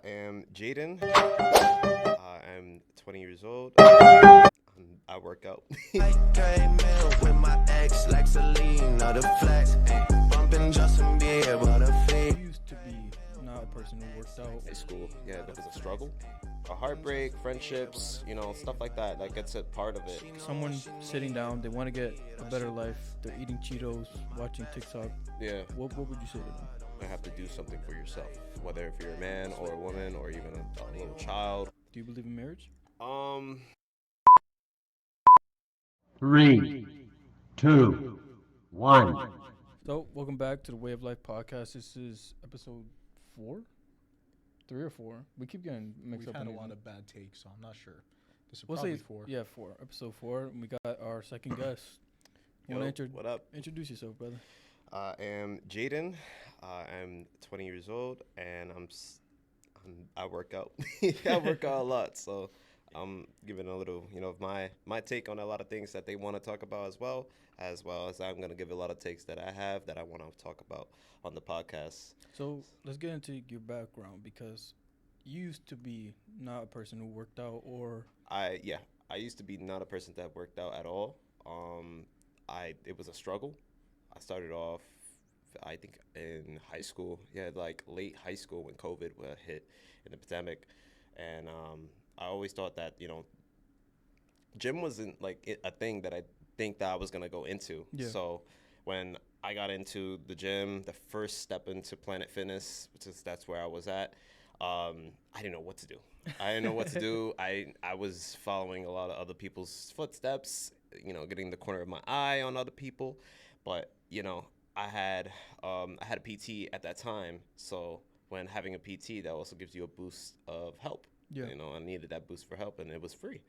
am Jaden. I'm 20 years old. I work out. I came in with my ex, like Selena, the flex, bumping Justin Bieber, the feet. You used to be not a person who worked out. High school, yeah, there was a struggle, a heartbreak, friendships, stuff like that. That gets a part of it. Someone sitting down, they want to get a better life. They're eating Cheetos, watching TikTok. Yeah, What would you say to them? I have to do something for yourself, whether if you're a man or a woman or even a little child. Do you believe in marriage? Three, two, one. So, welcome back to the Way of Life podcast. This is episode 4? 3 or 4? We keep getting mixed We've up. had a on lot these. of bad takes, so I'm not sure. This is We'll probably say 4. Yeah, 4. Episode 4. And we got our second guest. Yo, Want to what up? introduce yourself, brother? I am Jaden. I'm 20 years old, and I work out. I work out a lot, so I'm giving a little, of my take on a lot of things that they want to talk about as well as I'm gonna give a lot of takes that I have that I want to talk about on the podcast. So, let's get into your background because you used to be not a person who worked out or I used to be not a person that worked out at all. It was a struggle. I started off, I think, in high school. Yeah, like late high school when COVID hit in the pandemic, and I always thought that gym wasn't like a thing that I think that I was gonna go into. Yeah. So when I got into the gym, the first step into Planet Fitness, that's where I was at. I didn't know what to do. I didn't know what to do. I was following a lot of other people's footsteps, getting the corner of my eye on other people. But, I had a PT at that time. So when having a PT, that also gives you a boost of help. Yeah. I needed that boost for help, and it was free.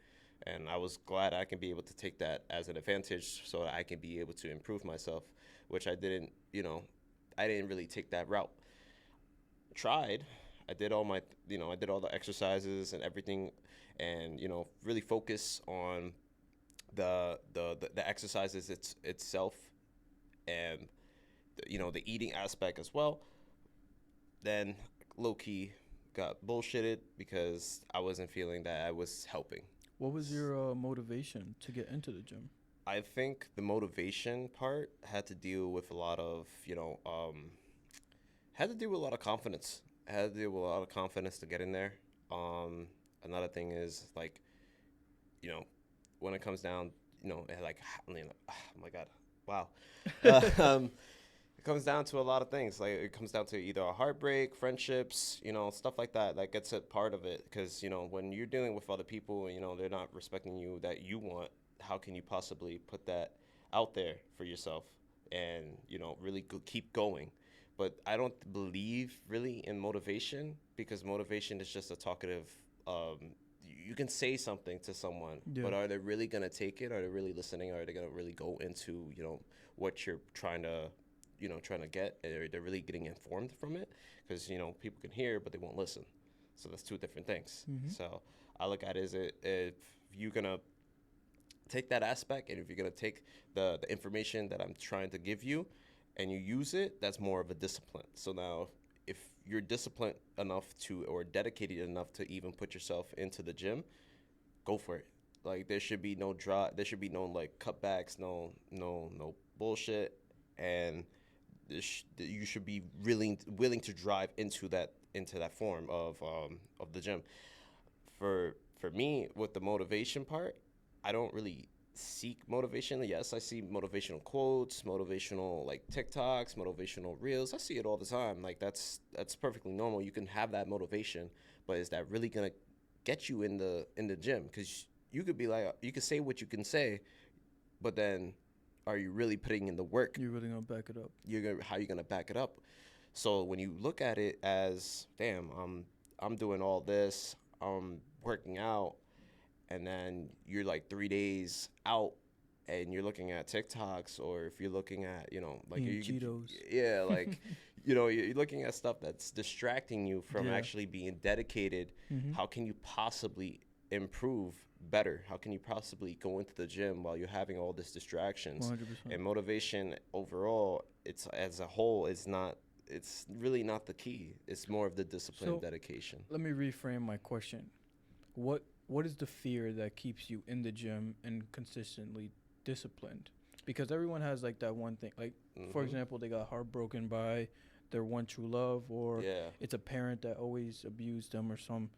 And I was glad I can be able to take that as an advantage so that I can be able to improve myself, which I didn't really take that route. Tried. I did all the exercises and everything, and really focus on the exercises itself, and the eating aspect as well. Then low key got bullshitted because I wasn't feeling that I was helping. what was your motivation to get into the gym? I think the motivation part had to deal with a lot of confidence. I had to deal with a lot of confidence to get in there. Another thing is when it comes down, oh my God, wow. It comes down to a lot of things. Like it comes down to either a heartbreak, friendships, stuff like that. That gets a part of it because when you're dealing with other people, they're not respecting you that you want. How can you possibly put that out there for yourself and really keep going? But I don't believe really in motivation because motivation is just a talkative. You can say something to someone, Yeah. but are they really gonna take it? Are they really listening? Are they gonna really go into what you're trying to get? Are they really getting informed from it? Because people can hear, but they won't listen. So that's two different things. Mhm. So I look at it as if you're gonna take that aspect and if you're gonna take the information that I'm trying to give you and you use it, that's more of a discipline. So now if you're disciplined enough or dedicated enough to even put yourself into the gym, go for it. Like there should be no there should be no like cutbacks, no bullshit, and you should be willing to drive into that form of the gym. For me, with the motivation part, I don't really seek motivation. Yes, I see motivational quotes, motivational like TikToks, motivational reels. I see it all the time. Like that's perfectly normal. You can have that motivation, but is that really gonna get you in the gym? Because you could be like, you could say what you can say, but then are you really putting in the work? You're really gonna back it up. How are you gonna back it up? So when you look at it as, damn, I'm doing all this, I'm working out, and then you're like 3 days out and you're looking at TikToks, or if you're looking at, like Eating Cheetos. Yeah, like, you're looking at stuff that's distracting you from Yeah. actually being dedicated. Mhm. How can you possibly improve better? How can you possibly go into the gym while you're having all these distractions? 100%. And motivation overall, it's as a whole, is not it's really not the key. It's more of the discipline and So- dedication. Let me reframe my question. What is the fear that keeps you in the gym and consistently disciplined? Because everyone has like that one thing. Like for Mhm. example, they got heartbroken by their one true love, or Yeah. it's a parent that always abused them, or some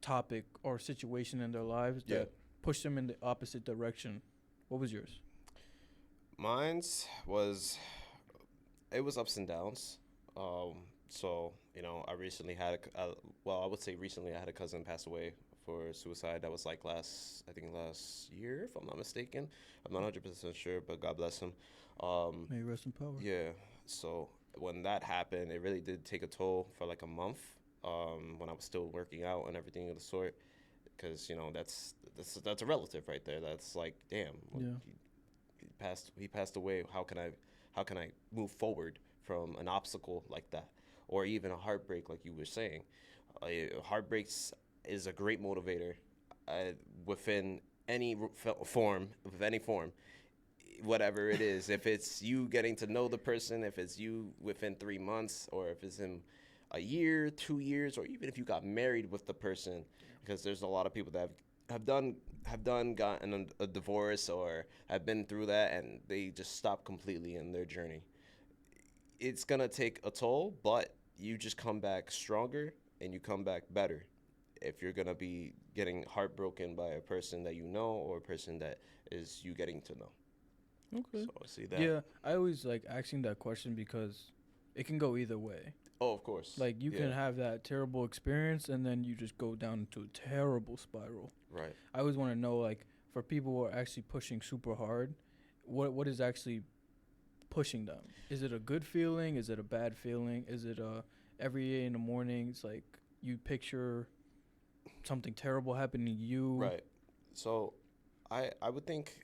topic or situation in their lives Yeah. that pushed them in the opposite direction. What was yours? Mine's was it was ups and downs. So I recently had I would say recently I had a cousin pass away for suicide. That was like last year, if I'm not mistaken. I'm not 100% sure, but God bless him. May you rest in power. Yeah. So when that happened, it really did take a toll for like a month. When I was still working out and everything of the sort, because that's a relative right there. That's like, damn. Yeah. He passed away. How can I move forward from an obstacle like that, or even a heartbreak like you were saying? Heartbreaks is a great motivator within any form, whatever it is. If it's you getting to know the person, if it's you within 3 months, or if it's in a year, 2 years, or even if you got married with the person, because there's a lot of people that have gotten a divorce or have been through that, and they just stop completely in their journey. It's gonna take a toll, but you just come back stronger and you come back better if you're gonna be getting heartbroken by a person that you know, or a person that is you getting to know. Okay. So I see that. Yeah, I always like asking that question because it can go either way. Oh, of course. Like you can Yeah. have that terrible experience and then you just go down into a terrible spiral. Right. I always want to know, like, for people who are actually pushing super hard, what is actually pushing them? Is it a good feeling? Is it a bad feeling? Is it every day in the morning? It's like you picture something terrible happening to you. Right. So I would think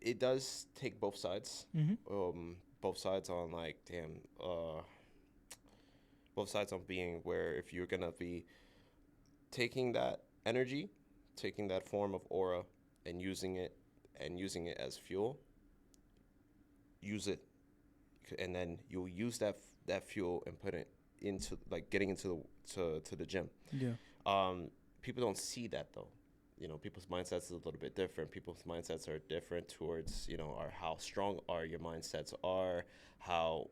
it does take both sides. Mm-hmm. Both sides on like both sides on being where if you're gonna be taking that energy, taking that form of aura and using it as fuel, use it, and then you'll use that fuel and put it into like getting into the gym. Yeah. People don't see that though. People's mindsets is a little bit different. People's mindsets are different towards, how strong are your mindsets are, how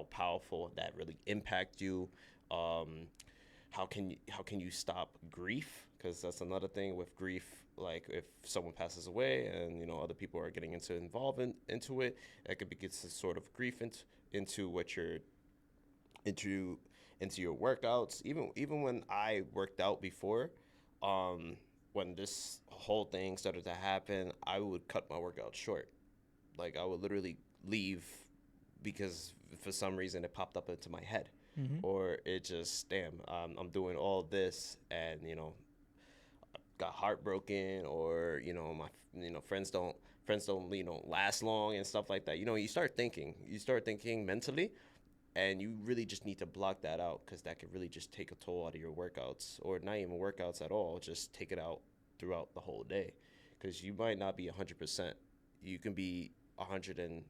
powerful that really impact you. How can you stop grief? Because that's another thing with grief. Like if someone passes away and other people are getting involved into it, that could get some sort of grief into what you're into your workouts. Even when I worked out before, when this whole thing started to happen, I would cut my workout short. Like I would literally leave because for some reason it popped up into my head, or it just I'm doing all this and got heartbroken, or my friends don't last long and stuff like that. You start thinking mentally, and you really just need to block that out, because that could really just take a toll out of your workouts, or not even workouts at all. Just take it out throughout the whole day, because you might not be 100%. You can be 100%,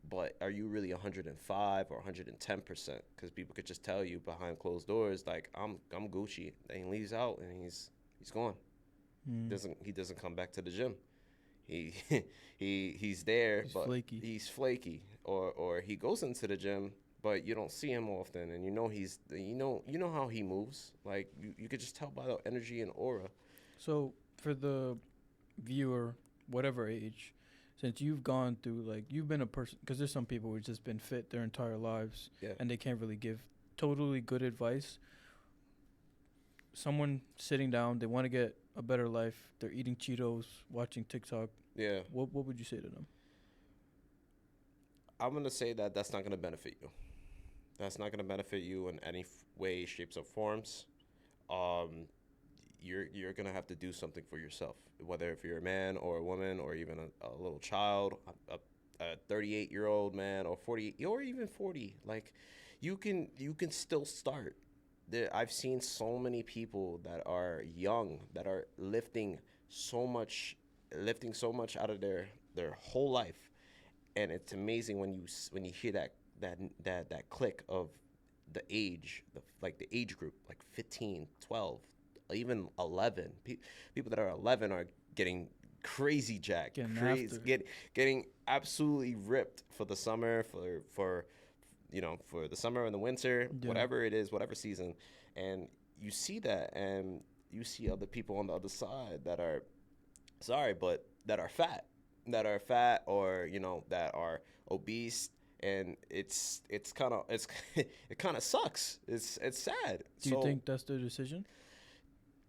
but are you really 105 or 110%? Because people could just tell you behind closed doors, like I'm Gucci, and he leaves out and he's gone. He doesn't come back to the gym. He's there, He's but flaky. he's flaky, or he goes into the gym, but you don't see him often, and he's how he moves. Like you could just tell by the energy and aura. So for the viewer, whatever age, since you've gone through, like, you've been a person, because there's some people who've just been fit their entire lives, Yeah. and they can't really give totally good advice. Someone sitting down, they want to get a better life, they're eating Cheetos, watching TikTok. Yeah, What would you say to them? I'm gonna say that that's not gonna benefit you. That's not gonna benefit you in any way, shapes, or forms. You're gonna have to do something for yourself, whether if you're a man or a woman or even a little child, a 38-year-old man or 40 or even 40. Like you can still start. I've seen so many people that are young that are lifting so much out of their whole life, and it's amazing when when you hear that click of the age, like the age group, like 15, 12, even 11. People that are 11 are getting crazy jacked, Getting crazy, after. getting absolutely ripped for the summer, for for the summer and the winter, Yeah. whatever it is, whatever season. And you see that, and you see other people on the other side that are, sorry, but that are fat, or that are obese, and it's kind of it kind of sucks. It's sad. Do you think that's their decision?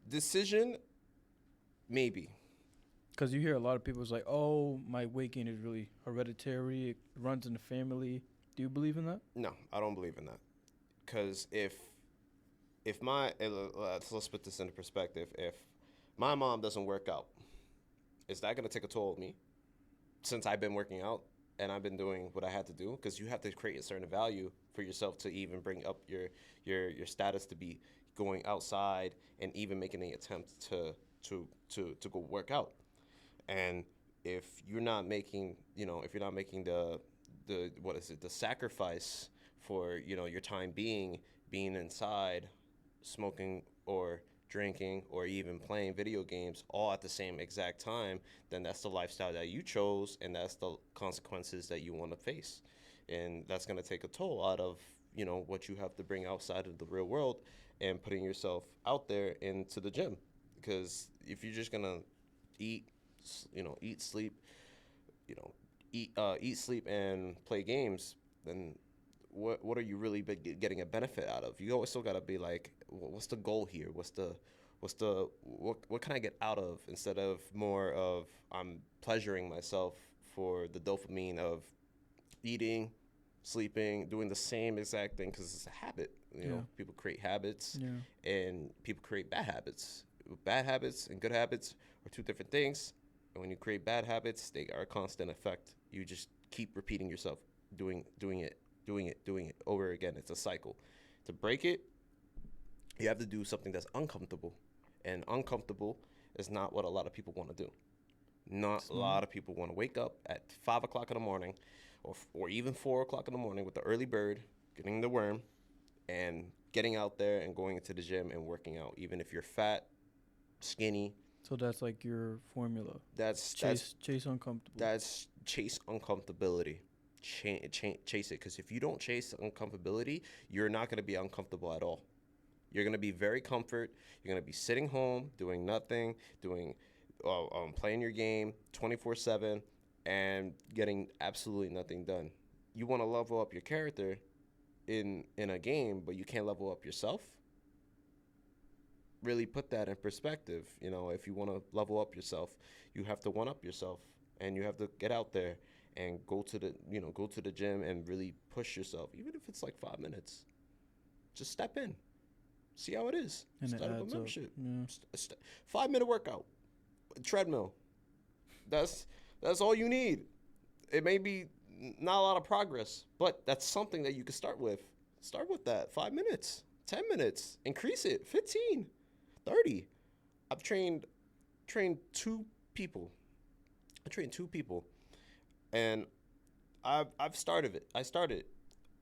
Decision? Maybe. Because you hear a lot of people is like, oh, my weight gain is really hereditary. It runs in the family. Do you believe in that? No, I don't believe in that. Because if my let's put this into perspective. If my mom doesn't work out, is that going to take a toll on me? Since I've been working out and I've been doing what I had to do, because you have to create a certain value for yourself to even bring up your status to be going outside and even making the attempt to go work out. And if you're not making, if you're not making the what is it, the sacrifice for, your time being inside, smoking or drinking or even playing video games all at the same exact time, then that's the lifestyle that you chose, and that's the consequences that you want to face. And that's going to take a toll out of, what you have to bring outside of the real world and putting yourself out there into the gym. Because if you're just going to eat, eat, sleep, eat, sleep, and play games, then what are you really getting a benefit out of? You always still gotta be like, what's the goal here? What can I get out of, instead of more of I'm pleasuring myself for the dopamine of eating, sleeping, doing the same exact thing, because it's a habit. People create habits, Yeah. and people create bad habits. Bad habits and good habits are two different things. And when you create bad habits, they are a constant effect. You just keep repeating yourself, doing it over again. It's a cycle. To break it, you have to do something that's uncomfortable. And uncomfortable is not what a lot of people want to do. Not a lot of people want to wake up at 5 o'clock in the morning, or even 4 o'clock in the morning with the early bird, getting the worm, and getting out there and going into the gym and working out. Even if you're fat, skinny, So that's like your formula. that's Chase uncomfortable. That's chase uncomfortability. Chase it, because if you don't chase uncomfortability, you're not going to be uncomfortable at all. You're going to be very comfort. You're going to be sitting home doing nothing, playing your game 24/7, and getting absolutely nothing done. You want to level up your character in a game, but you can't level up yourself. Really put that in perspective. If you want to level up yourself, you have to one up yourself, and you have to get out there and go to the gym and really push yourself, even if it's like 5 minutes. Just step in, see how it is. And it Start up a adds up. membership. Yeah. 5 minute workout, treadmill. That's all you need. It may be not a lot of progress, but that's something that you can start with. Start with that. 5 minutes, 10 minutes, increase it, 15, 30. I've trained two people. And I've started it. I started.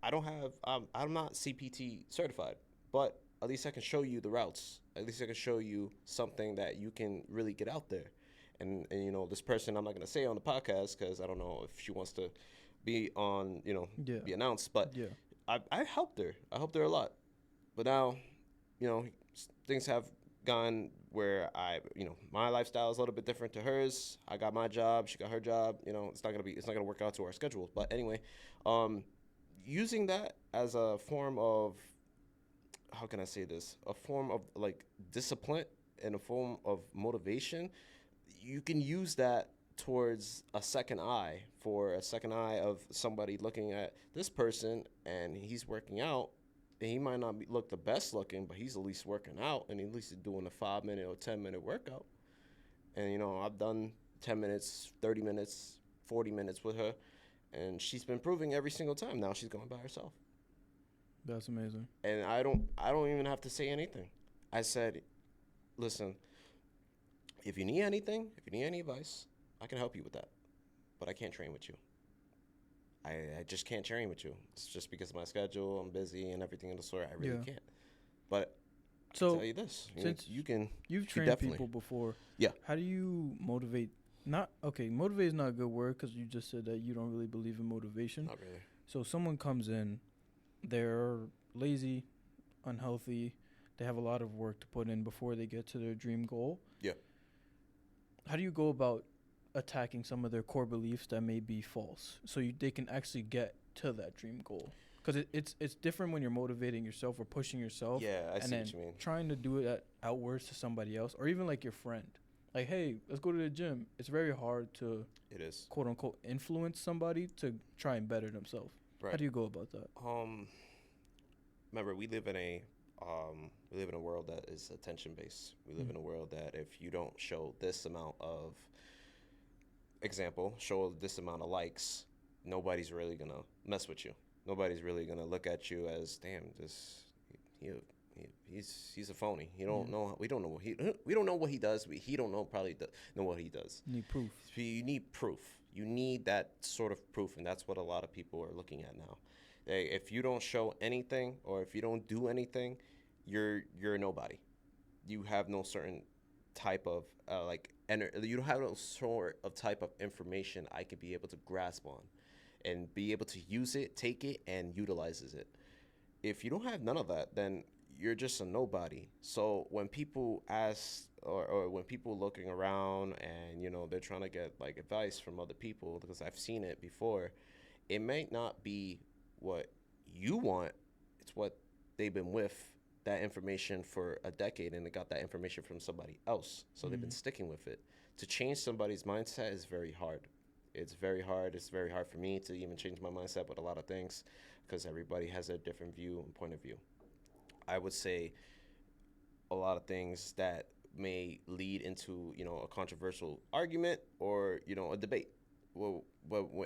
I don't have. I'm not CPT certified, but at least I can show you the routes. At least I can show you something that you can really get out there. And this person, I'm not gonna say on the podcast because I don't know if she wants to be on, Yeah. be announced. But Yeah. I helped her. I helped her a lot. But now, things have gone where my lifestyle is a little bit different to hers. I got my job, she got her job. It's not gonna work out to our schedules. But anyway, using that as a form of, how can I say this? A form of like discipline and a form of motivation. You can use that towards a second eye, of somebody looking at this person and he's working out. And he might not look the best looking, but he's at least working out, and at least he's doing a 5 minute or 10 minute workout. And I've done 10 minutes, 30 minutes, 40 minutes with her, and she's been improving every single time. Now she's going by herself. That's amazing. And I don't even have to say anything. I said, listen, if you need anything, if you need any advice, I can help you with that, but I can't train with you. I just can't train with you. It's just because of my schedule. I'm busy and everything of the sort. I really Yeah. can't. But I So tell you this, since you can. you've trained definitely- people before, Yeah. how do you motivate? Motivate is not a good word because you just said that you don't really believe in motivation. Not really. So someone comes in, they're lazy, unhealthy, they have a lot of work to put in before they get to their dream goal. Yeah. How do you go about attacking some of their core beliefs that may be false so they can actually get to that dream goal? Because it's different when you're motivating yourself or pushing yourself Yeah, I and see then what you mean. trying to do it outwards to somebody else or even like your friend. Like, hey, let's go to the gym. It's very hard to It is. quote unquote influence somebody to try and better themselves. Right. How do you go about that? Remember, we live in a world that is attention based. We live in a world that if you don't show this amount of show this amount of likes, nobody's really gonna mess with you. Nobody's really gonna look at you as, damn, he's a phony. He don't know. We don't know what he does. He don't know know what he does. You need proof. So you need proof. You need that sort of proof, and that's what a lot of people are looking at now. If you don't show anything or if you don't do anything, you're a nobody. You have no certain type of you don't have no sort of type of information I could be able to grasp on and be able to use it, take it, and utilizes it. If you don't have none of that, then you're just a nobody. So when people ask or when people looking around and they're trying to get like advice from other people, because I've seen it before, it may not be what you want. It's what they've been with that information for a decade and they got that information from somebody else. So they've been sticking with it. To change somebody's mindset is very hard. It's very hard. It's very hard for me to even change my mindset with a lot of things because everybody has a different view and point of view. I would say a lot of things that may lead into, a controversial argument or, a debate. Well,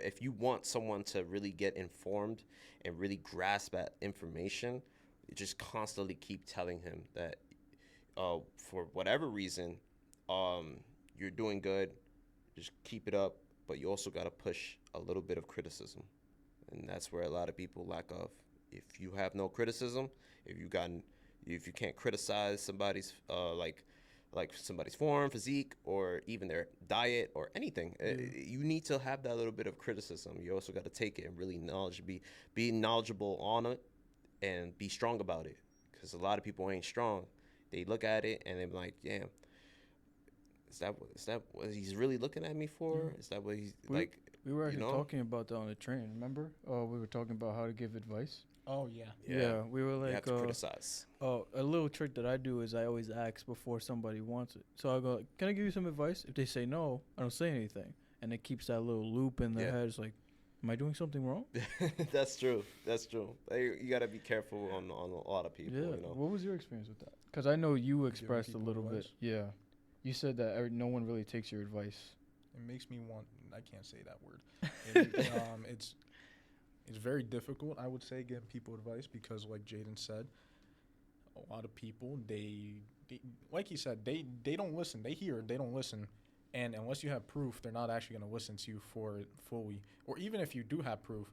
if you want someone to really get informed and really grasp that information, you just constantly keep telling him that for whatever reason, you're doing good, just keep it up, but you also got to push a little bit of criticism. And that's where a lot of people lack of. If you have no criticism, if you can't criticize somebody's like somebody's form, physique, or even their diet or anything, you need to have that little bit of criticism. You also got to take it and really be knowledgeable on it and be strong about it. Because a lot of people ain't strong. They look at it and they're like, damn, is that what he's really looking at me for? Is that what he's like? We were actually talking about that on the train. Remember? We were talking about how to give advice. Oh yeah. Yeah, we were You like, have to criticize. a little trick that I do is I always ask before somebody wants it. So I go, can I give you some advice? If they say no, I don't say anything. And it keeps that little loop in their Yeah. head. It's like, am I doing something wrong? That's true. You got to be careful on a lot of people. Yeah. What was your experience with that? Because I know you expressed a people little bit. advice? Yeah. You said that no one really takes your advice. It makes me want. I can't say that word. It's very difficult, I would say, giving people advice because, like Jaden said, a lot of people they like he said they don't listen. They hear, they don't listen, and unless you have proof, they're not actually going to listen to you for it fully. Or even if you do have proof,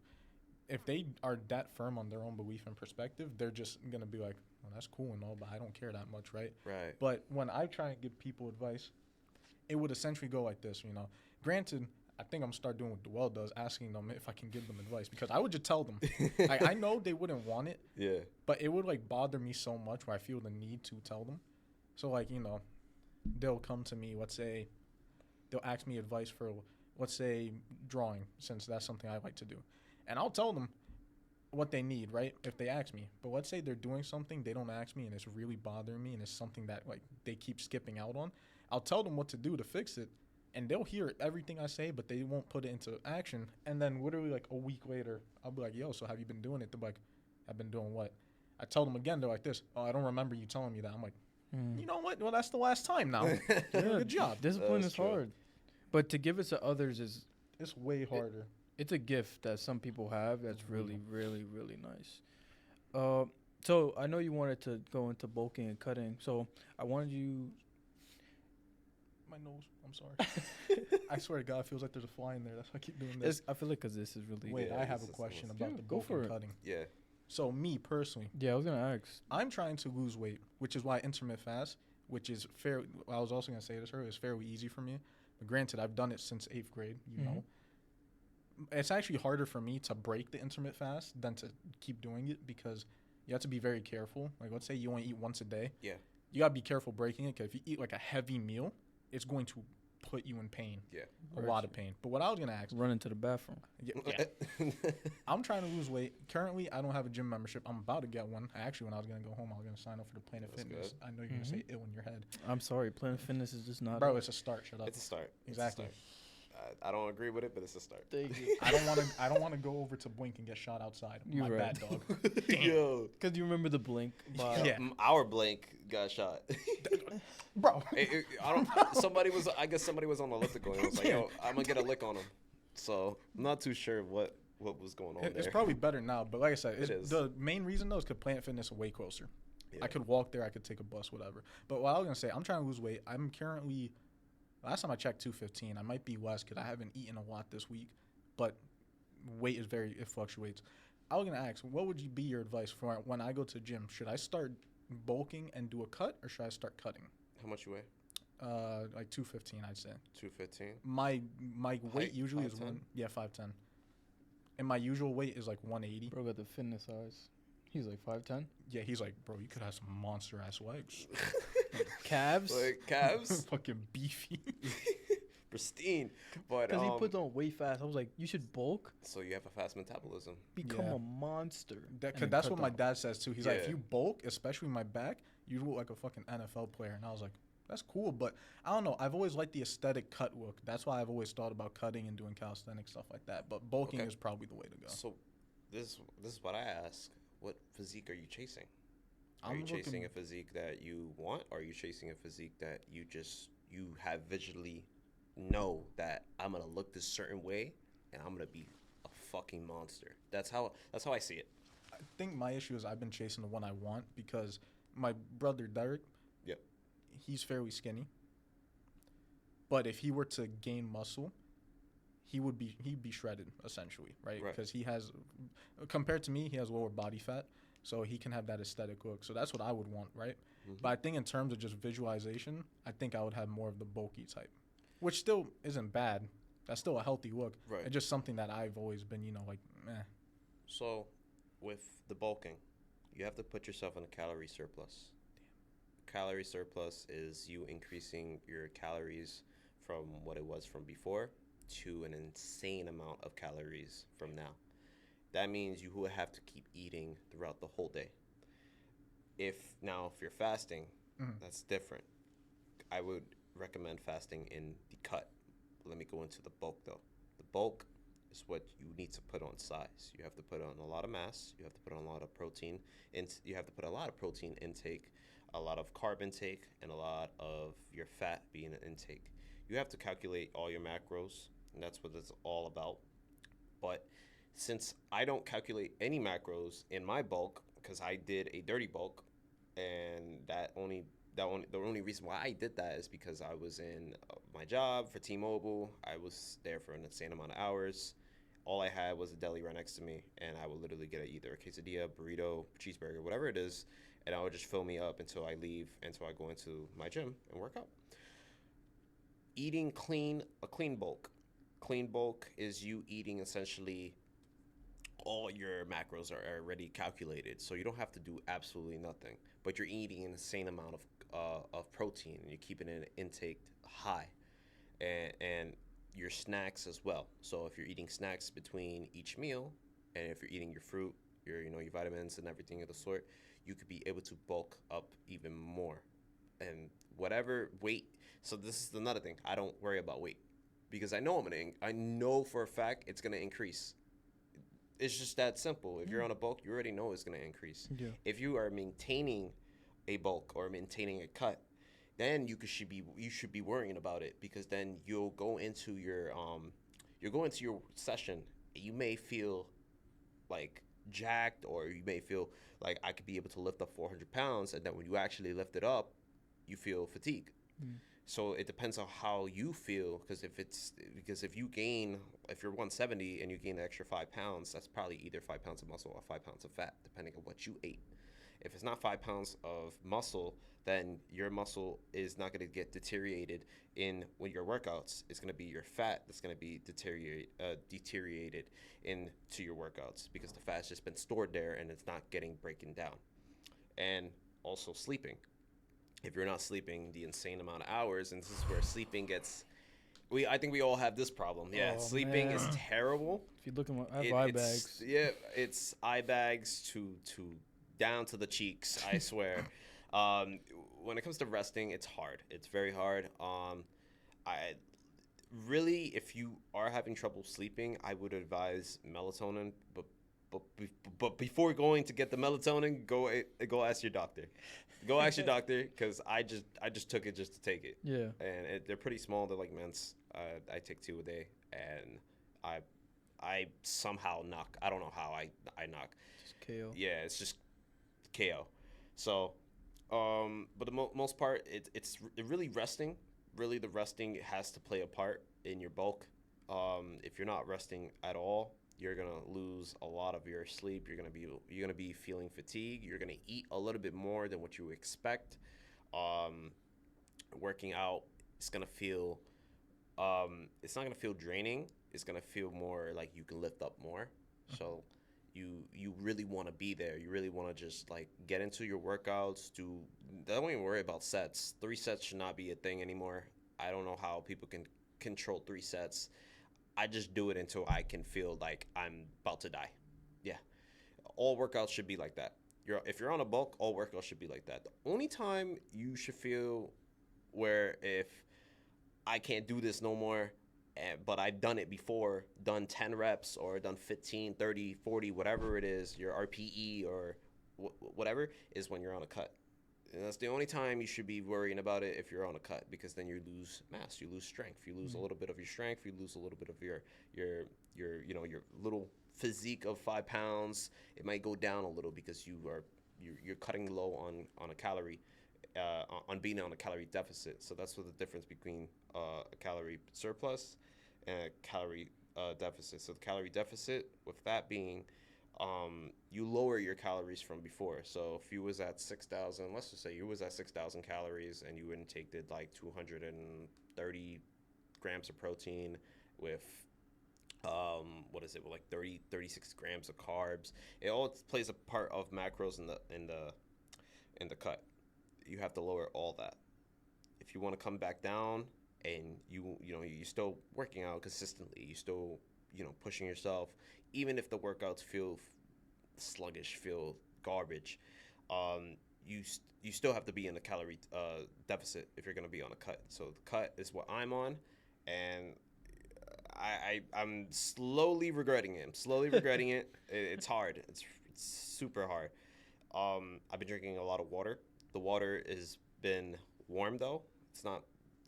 if they are that firm on their own belief and perspective, they're just going to be like, well, that's cool and all, but I don't care that much, right? Right. But when I try and give people advice, it would essentially go like this, Granted, I think I'm gonna start doing what Dwell does, asking them if I can give them advice because I would just tell them. I know they wouldn't want it, Yeah. but it would bother me so much where I feel the need to tell them. So they'll come to me. Let's say they'll ask me advice for, let's say, drawing, since that's something I like to do, and I'll tell them what they need, right? If they ask me. But let's say they're doing something, they don't ask me, and it's really bothering me, and it's something that they keep skipping out on. I'll tell them what to do to fix it. And they'll hear everything I say, but they won't put it into action. And then literally a week later, I'll be like, yo, so have you been doing it? They're like, I've been doing what? I tell them again, they're like this. Oh, I don't remember you telling me that. I'm like, you know what? Well, that's the last time now. Good job. Discipline That's is true. hard. But to give it to others It's way harder. it's a gift that some people have that's really, really, really nice. So I know you wanted to go into bulking and cutting. So I wanted you My nose. I'm sorry. I swear to God, it feels like there's a fly in there. That's why I keep doing this. I feel like because this is really. Wait, Yeah, I have this a is question almost- about Yeah, the go bulk for and it. cutting. Yeah. So me personally, Yeah, I was gonna ask. I'm trying to lose weight, which is why intermittent fast, which is fair. I was also gonna say this earlier, is fairly easy for me. But granted, I've done it since 8th grade. You know, it's actually harder for me to break the intermittent fast than to keep doing it because you have to be very careful. Like, let's say you only eat once a day. Yeah. You gotta be careful breaking it because if you eat like a heavy meal, it's going to put you in pain. Yeah. A lot of pain. But what I was gonna ask, Run into the bathroom. yeah, I'm trying to lose weight. Currently, I don't have a gym membership. I'm about to get one. Actually, when I was gonna go home, I was gonna sign up for the Planet That's Fitness. good. I know you're gonna say ill in your head, I'm sorry, Planet Fitness is just not. bro. It's a start. Shut up. It's a start. Exactly. It's a start. I don't agree with it, but it's a start. Thank you. I don't want to. I don't want to go over to Blink and get shot outside. You're My right. bad, dog. Yo. Because you remember the Blink. By, Yeah. Our Blink got shot. Bro. I don't. Somebody was. I guess somebody was on the elliptical and was like, "Yo, I'm gonna get a lick on him." So I'm not too sure what was going on It's there. probably better now, but like I said, it's, It is. the main reason though is because Planet Fitness is way closer. Yeah. I could walk there. I could take a bus, whatever. But what I was gonna say, I'm trying to lose weight. I'm currently, last time I checked, 215. I might be less because I haven't eaten a lot this week, but weight is it fluctuates. I was gonna ask, what would be your advice for when I go to the gym? Should I start bulking and do a cut, or should I start cutting? How much you weigh? Like 215, I'd say. 215. My weight Height, usually is 5'10"? 5'10", and my usual weight is like 180. Bro got the fitness eyes. He's like 5'10". Yeah, he's like, bro, you could have some monster ass legs. Calves. Like calves, Fucking beefy. pristine. But Because he puts on way fast. I was like, you should bulk, so you have a fast metabolism. become Yeah. a monster. That, and then that's cut what my down. dad says too. He's like, if Yeah. you bulk, especially my back, you look like a fucking NFL player. And I was like, that's cool, but I don't know. I've always liked the aesthetic cut look. That's why I've always thought about cutting and doing calisthenics stuff like that. But bulking Okay. is probably the way to go. So this is what I ask. What physique are you chasing? Are I'm you chasing looking- a physique that you want, or are you chasing a physique that you have visually know that I'm gonna look this certain way and I'm gonna be a fucking monster? That's how I see it. I think my issue is I've been chasing the one I want because my brother Derek, Yep. he's fairly skinny. But if he were to gain muscle, he'd be shredded essentially, right? Right. Because he has, compared to me, he has lower body fat, so he can have that aesthetic look. So that's what I would want, right? Mhm. But I think in terms of just visualization, I think I would have more of the bulky type, which still isn't bad. That's still a healthy look. Right. It's just something that I've always been, like, meh. So with the bulking, you have to put yourself in a calorie surplus. Calorie surplus is you increasing your calories from what it was from before to an insane amount of calories from now. That means you will have to keep eating throughout the whole day. If you're fasting, Mhm. that's different. I would recommend fasting in the cut. Let me go into the bulk though. The bulk is what you need to put on size. You have to put on a lot of mass. You have to put on a lot of protein. You have to put a lot of protein intake, a lot of carb intake, and a lot of your fat being an intake. You have to calculate all your macros, and that's what it's all about. But since I don't calculate any macros in my bulk, because I did a dirty bulk, and the only reason why I did that is because I was in my job for T-Mobile. I was there for an insane amount of hours. All I had was a deli right next to me, and I would literally get either a quesadilla, burrito, cheeseburger, whatever it is, and I would just fill me up until I leave, until I go into my gym and work out. Eating clean, a clean bulk. Clean bulk is you eating essentially all your macros are already calculated, so you don't have to do absolutely nothing. But you're eating an insane amount of protein, and you're keeping it intake high, and your snacks as well. So if you're eating snacks between each meal, and if you're eating your fruit, your vitamins and everything of the sort, you could be able to bulk up even more, and whatever weight. So this is another thing. I don't worry about weight because I know I know for a fact it's gonna increase. It's just that simple. If you're on a bulk, you already know it's going to increase. Yeah. If you are maintaining a bulk or maintaining a cut, then you should be worrying about it, because then you'll go into your session. You may feel like jacked, or you may feel like I could be able to lift up 400 pounds, and then when you actually lift it up, you feel fatigue. So it depends on how you feel, because if you're 170 and you gain an extra 5 pounds, that's probably either 5 pounds of muscle or 5 pounds of fat, depending on what you ate. If it's not 5 pounds of muscle, then your muscle is not going to get deteriorated in when your workouts. It's going to be your fat that's going to be deteriorated into your workouts, because the fat's just been stored there and it's not getting breaking down. And also sleeping. If you're not sleeping the insane amount of hours, and this is where sleeping gets, I think we all have this problem. Yeah, Oh, sleeping is man. terrible. If you look at I have eye bags. Yeah, it's eye bags to down to the cheeks, I swear. When it comes to resting, it's hard. It's very hard. I really, if you are having trouble sleeping, I would advise melatonin. But before going to get the melatonin, go ask your doctor. Go ask your doctor, because I just took it just to take it. Yeah. And they're pretty small. They're like mints. I take 2 a day, and I somehow knock. I don't know how I knock. Just KO. Yeah, it's just KO. So, but the most part, it's really resting. Really, the resting has to play a part in your bulk. If you're not resting at all, you're gonna lose a lot of your sleep. You're gonna be feeling fatigue. You're gonna eat a little bit more than what you expect. Working out, it's gonna feel. It's not gonna feel draining. It's gonna feel more like you can lift up more. So, you really want to be there. You really want to just like get into your workouts. Don't even worry about sets. 3 sets should not be a thing anymore. I don't know how people can control 3 sets. I just do it until I can feel like I'm about to die. Yeah, all workouts should be like that. If you're on a bulk, all workouts should be like that. The only time you should feel where if I can't do this no more, but I've done it before, done 10 reps or done 15, 30, 40, whatever it is, your RPE or whatever, is when you're on a cut. And that's the only time you should be worrying about it, if you're on a cut, because then you lose mass, you lose strength, you lose a little bit of your strength, you lose a little bit of your your little physique of 5 pounds. It might go down a little because you're cutting low on a calorie, on being on a calorie deficit. So that's what the difference between a calorie surplus and a calorie deficit. So the calorie deficit, with that being, you lower your calories from before. So if you was at 6,000, let's just say you was at 6,000 calories and you intake did like 230 grams of protein with with like 36 grams of carbs. It all plays a part of macros in the cut. You have to lower all that. If you want to come back down and you're still working out consistently, you still pushing yourself, even if the workouts feel sluggish, feel garbage, you still have to be in a calorie deficit if you're going to be on a cut. So the cut is what I'm on, and I'm slowly regretting it. It's hard. It's super hard. I've been drinking a lot of water. The water has been warm though. It's not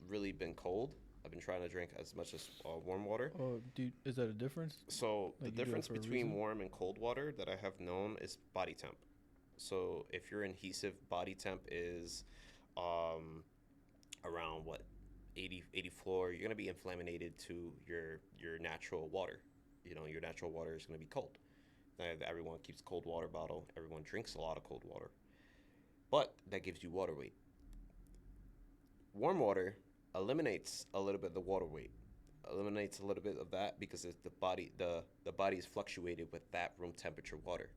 really been cold. I've been trying to drink as much as warm water. Oh, is that a difference? So Like, you the do that difference for a between reason? warm and cold water that I have known is body temp. So if your adhesive body temp is around 84, you're gonna be inflamed to your natural water. Your natural water is gonna be cold. Everyone keeps a cold water bottle. Everyone drinks a lot of cold water, but that gives you water weight. Warm water eliminates a little bit of the water weight, eliminates a little bit of that, because it's the body is fluctuated with that room temperature water.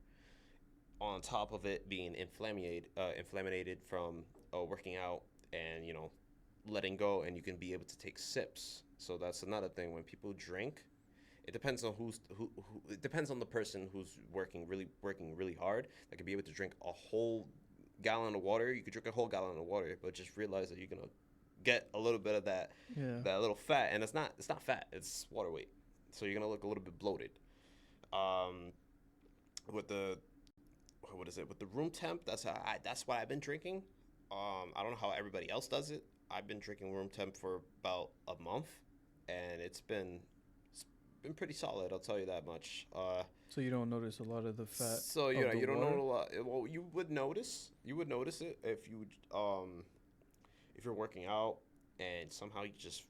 On top of it being inflamed from working out and letting go, and you can be able to take sips. So that's another thing. When people drink, it depends on who it depends on the person who's working really hard. That could be able to drink a whole gallon of water. You could drink a whole gallon of water, but just realize that you're gonna get a little bit of that little fat, and it's not fat, it's water weight. So you're gonna look a little bit bloated. With the room temp, that's what I've been drinking. I don't know how everybody else does it. I've been drinking room temp for about a month, and it's been pretty solid. I'll tell you that much. So you don't notice a lot of the fat. So of the you don't water? know a lot. Well, you would notice it if you're working out and somehow you just,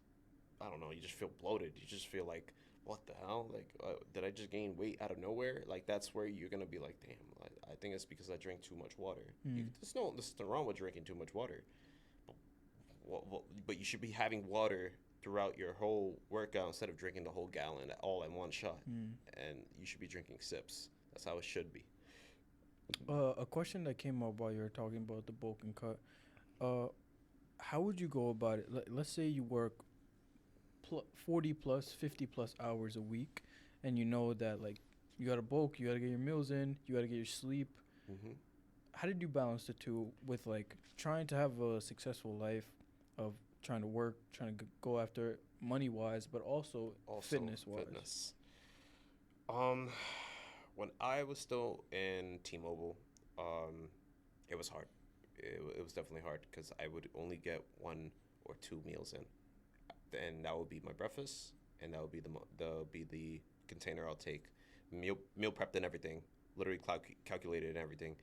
I don't know, you just feel bloated. You just feel like, what the hell? Like, did I just gain weight out of nowhere? Like, that's where you're gonna be like, damn. I think it's because I drank too much water. There's nothing wrong with drinking too much water, but you should be having water throughout your whole workout instead of drinking the whole gallon all in one shot. And you should be drinking sips. That's how it should be. A question that came up while you were talking about the bulk and cut. How would you go about it? Let's say you work 40 plus, 50 plus hours a week, and you know that like you got to bulk, you got to get your meals in, you got to get your sleep. How did you balance the two with like trying to have a successful life of trying to work, trying to go after it money wise, but also fitness wise? When I was still in T-Mobile, it was hard. It was definitely hard because I would only get 1 or 2 meals in, and that would be my breakfast, and that would be the container I'll take, meal prepped and everything, literally calculated and everything,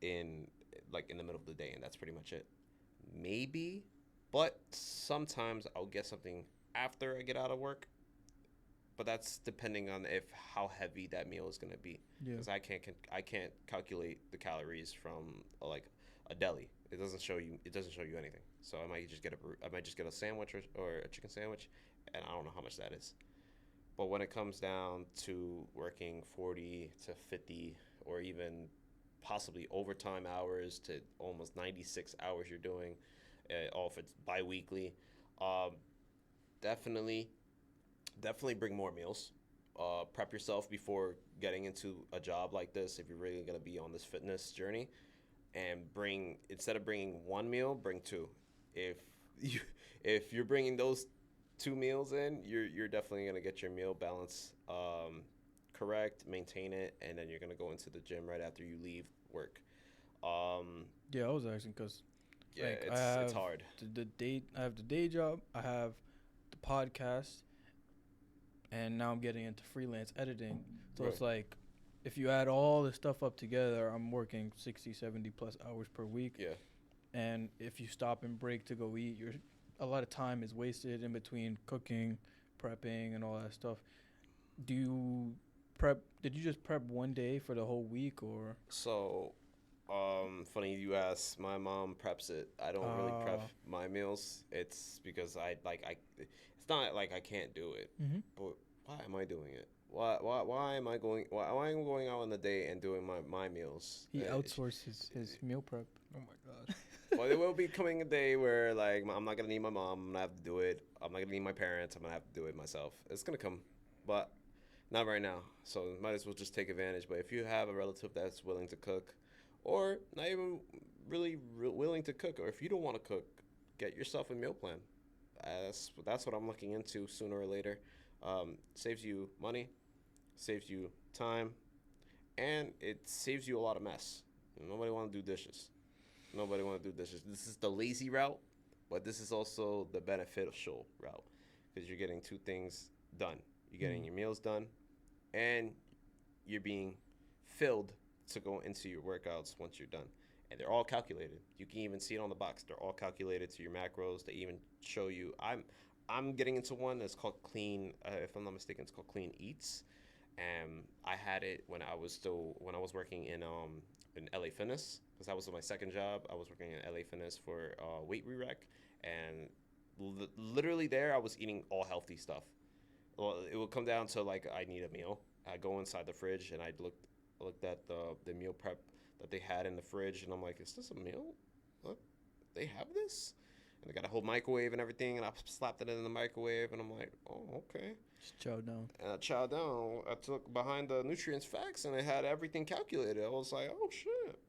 in the middle of the day, and that's pretty much it. Maybe, but sometimes I'll get something after I get out of work. But that's depending on how heavy that meal is gonna be, because I can't calculate the calories from like a deli. It doesn't show you anything. So I might just get a sandwich or a chicken sandwich, and I don't know how much that is. But when it comes down to working 40 to 50 or even possibly overtime hours to almost 96 hours you're doing, all if it's bi-weekly, definitely bring more meals. Prep yourself before getting into a job like this if you're really going to be on this fitness journey, and instead of bringing 1 meal, bring 2. If you're bringing those 2 meals in, you're definitely going to get your meal balance correct, maintain it, and then you're going to go into the gym right after you leave work. Yeah, I was asking because it's hard. I have the day job, I have the podcast, and now I'm getting into freelance editing. So It's like, if you add all this stuff up together, I'm working 60, 70 plus hours per week. Yeah. And if you stop and break to go eat, a lot of time is wasted in between cooking, prepping, and all that stuff. Did you just prep one day for the whole week, or? So, funny you ask. My mom preps it. I don't really prep my meals. It's because it's not like I can't do it. But why am I doing it? Why am I going out on the day and doing my meals? He outsources his meal prep. Oh my gosh. Well, there will be coming a day where like I'm not gonna need my mom. I'm gonna have to do it. I'm not gonna need my parents. I'm gonna have to do it myself. It's gonna come, but not right now. So might as well just take advantage. But if you have a relative that's willing to cook, or not even really willing to cook, or if you don't want to cook, get yourself a meal plan. That's what I'm looking into sooner or later. Saves you money, saves you time, and it saves you a lot of mess. Nobody want to do dishes. This is the lazy route, but this is also the beneficial route, because you're getting 2 things done. You're getting your meals done, and you're being filled to go into your workouts once you're done. And they're all calculated. You can even see it on the box. They're all calculated to your macros. They even show you. I'm getting into one that's called Clean. If I'm not mistaken, it's called Clean Eats. And I had it when I was working in LA Fitness, because that was my second job. I was working in LA Fitness for Weight Re-Rec, and literally there I was eating all healthy stuff. Well, it would come down to like I need a meal. I go inside the fridge and I looked at the meal prep that they had in the fridge, and I'm like, is this a meal? What? They have this? And they got a whole microwave and everything, and I slapped it in the microwave, and I'm like, oh, okay. Just chow down. And I chowed down. I took behind the nutrients facts, and it had everything calculated. I was like, oh, shit.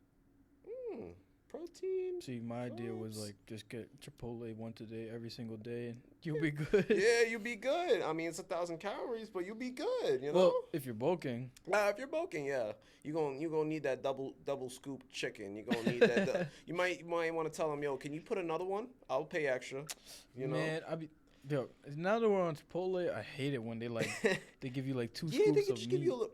Protein. See, my idea was like, just get Chipotle once a day, every single day, and you'll be good. Yeah, you'll be good. I mean, it's 1,000 calories, but you'll be good, you know? Well, if you're bulking. If you're bulking, yeah. You're gonna need that double scoop chicken. You're gonna need that. You might want to tell them, yo, can you put another one? I'll pay extra. You know? Man, now that we're on Chipotle, I hate it when they they give you like 2 yeah, scoops they can of just meat. give you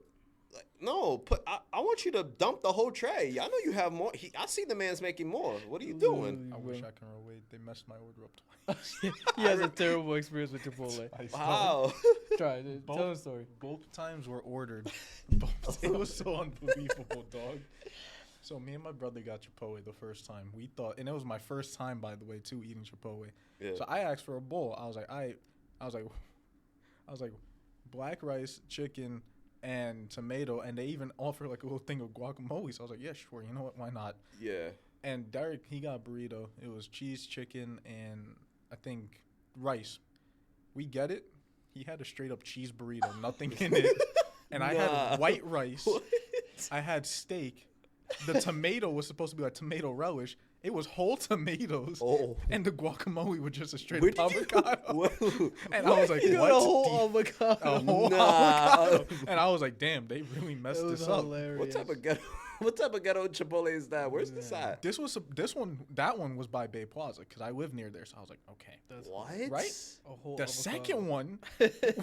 No, I want you to dump the whole tray. I know you have more. I see the man's making more. What are you doing? I wish I can relate. They messed my order up twice. He has a terrible experience with Chipotle. Wow. Try it. Tell a story. Both times were ordered. It was so unbelievable, dog. So me and my brother got Chipotle the first time. We thought, and it was my first time, by the way, too, eating Chipotle. Yeah. So I asked for a bowl. I was like, black rice, chicken, and tomato, and they even offer like a little thing of guacamole. So I was like, yeah, sure. You know what? Why not? Yeah. And Derek, he got a burrito. It was cheese, chicken, and I think rice. We get it. He had a straight up cheese burrito, nothing in it. And I had white rice. I had steak. The tomato was supposed to be like tomato relish. It was whole tomatoes. Oh. And the guacamole was just a straight Where up did you? avocado. And I was like, You what? got a whole avocado. A whole Nah. avocado. And I was like, damn, they really messed That was this up. hilarious. What type of ghetto? What type of ghetto Chipotle is that? Where's this at? That one was by Bay Plaza because I live near there. So I was like, okay. What? Right? A whole The avocado. second one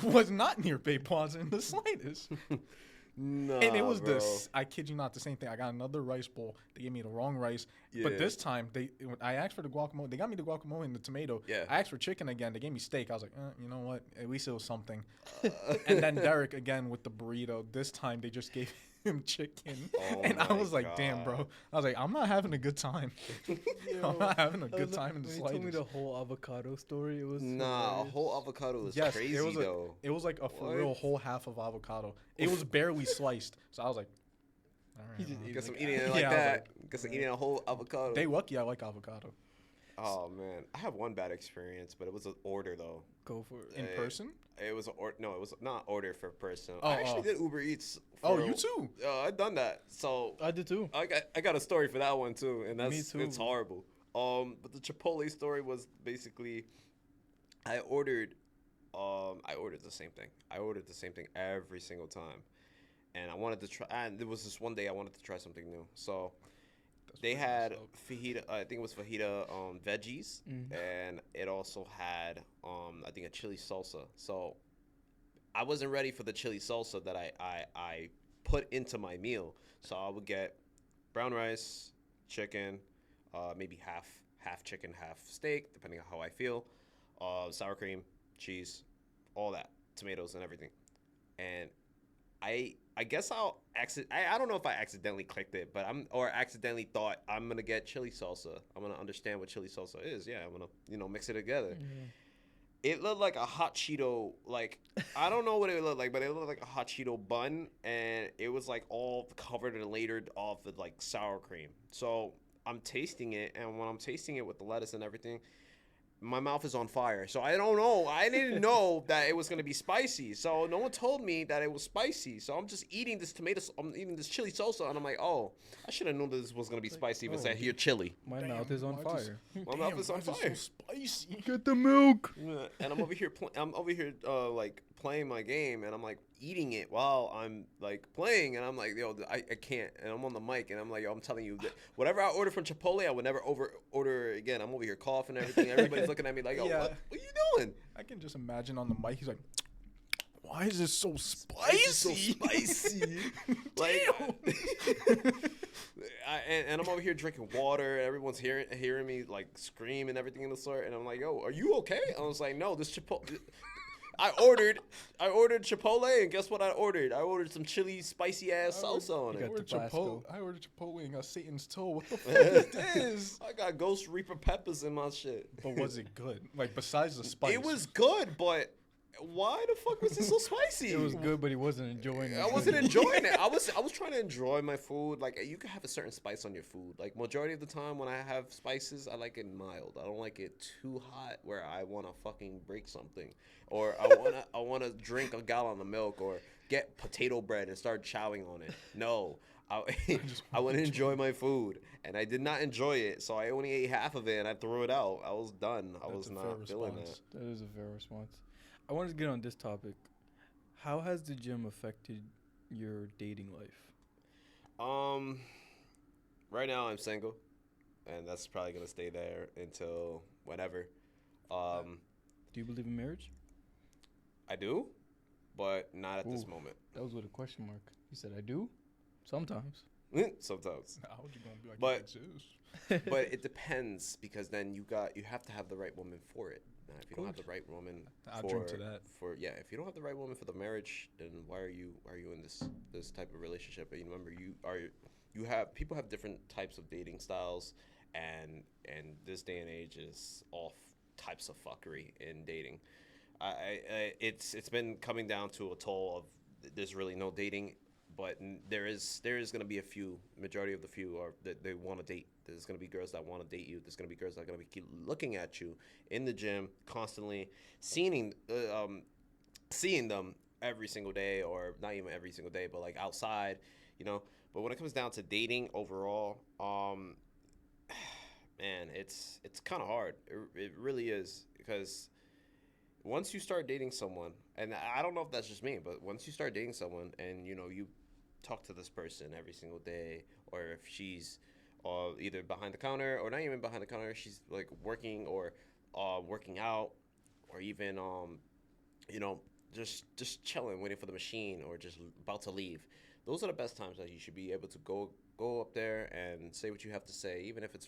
was not near Bay Plaza in the slightest. No. And it was I kid you not, the same thing. I got another rice bowl. They gave me the wrong rice. Yeah. But this time, I asked for the guacamole. They got me the guacamole and the tomato. Yeah. I asked for chicken again. They gave me steak. I was like, you know what? At least it was something. And then Derek again with the burrito. This time, they just gave him chicken. Oh And I my was like, damn, bro. God. I was like, I'm not having a good time. I'm not having a good time in the When he told me slightest. the whole avocado story, it was Nah, a hilarious. whole avocado is Yes, crazy though. it was like a for What? real whole half of avocado. It was barely sliced. So I was like, all right. He just well. ate Guess I'm like- eating it like Yeah, I was that. Guess I'm eating a whole avocado. They lucky I like avocado. Oh man, I have one bad experience, but it was an order though. Go for it. In Hey. person? It was no, it was not order for person. Oh, I actually oh. did Uber Eats. Oh, for- you too? I done that. So I did too. I got a story for that one too, and Me that's too. it's horrible. But the Chipotle story was basically, I ordered the same thing. I ordered the same thing every single time, and I wanted to try. And there was this one day I wanted to try something new. So they had fajita. I think it was fajita veggies, and it also had I think a chili salsa. So I wasn't ready for the chili salsa that I put into my meal. So I would get brown rice, chicken, maybe half chicken, half steak, depending on how I feel, sour cream, cheese, all that, tomatoes and everything. And I guess I don't know if I accidentally clicked it, but accidentally thought I'm gonna get chili salsa. I'm gonna understand what chili salsa is. Yeah, I'm gonna mix it together. It looked like a hot Cheeto, like I don't know what it looked like, but it looked like a hot Cheeto bun, and it was like all covered and layered off with like sour cream. So I'm tasting it, and when I'm tasting it with the lettuce and everything, my mouth is on fire. So I don't know. I didn't know that it was gonna be spicy. So no one told me that it was spicy. So I'm just eating this I'm eating this chili salsa, and I'm like, oh, I should have known that this was gonna be spicy if it said here chili. My Damn, mouth is on why is fire. My mouth is on why fire. so spicy. Get the milk. Yeah, and I'm over here. Like playing my game, and I'm like eating it while I'm like playing, and I'm like, yo, I can't. And I'm on the mic, and I'm like, yo, I'm telling you, that whatever I order from Chipotle, I would never order again. I'm over here coughing and everything. Everybody's looking at me like, yo, Yeah. what are you doing? I can just imagine on the mic, he's like, why is this so spicy? Why is it so spicy? Like, and I'm over here drinking water. And everyone's hearing me like scream and everything in the sort. And I'm like, yo, are you okay? I was like, no, this Chipotle. I ordered Chipotle, and guess what I ordered? I ordered some chili spicy ass salsa on you it. got Tabasco. I ordered Chipotle and got Satan's toe. What the fuck is this? I got Ghost Reaper peppers in my shit. But was it good? Like, besides the spice. It was good, but why the fuck was it so spicy? It was good, but he wasn't enjoying it. I wasn't enjoying it. I was trying to enjoy my food. Like you can have a certain spice on your food. Like majority of the time when I have spices, I like it mild. I don't like it too hot where I want to fucking break something, or I wanna drink a gallon of milk, or get potato bread and start chowing on it. No. I want to enjoy my food, and I did not enjoy it, so I only ate half of it, and I threw it out. I was done. I was a not fair feeling response. it. That is a fair response. I wanted to get on this topic. How has the gym affected your dating life? Right now I'm single, and that's probably gonna stay there until whenever. Do you believe in marriage? I do, but not at this Ooh. moment. That was with a question mark. He said, I do? Sometimes. Sometimes. How would you gonna be like? But- it exists? But it depends, because then you have to have the right woman for it. Now, if you don't have the right woman I'll for drink to that. if you don't have the right woman for the marriage, then why are you in this type of relationship? And remember, people have different types of dating styles, and this day and age is all types of fuckery in dating. It's been coming down to a toll of there's really no dating, but there is going to be a few. Majority of the few are that they want to date. There's going to be girls that want to date you. There's going to be girls that are going to keep looking at you in the gym constantly, seeing them every single day, or not even every single day, but like outside, you know. But when it comes down to dating overall, man, it's kind of hard. It really is, because once you start dating someone, and I don't know if that's just me, but once you start dating someone and you talk to this person every single day, or if she's either behind the counter or not even behind the counter, she's like working or working out, or even just chilling, waiting for the machine, or just about to leave. Those are the best times that you should be able to go up there and say what you have to say, even if it's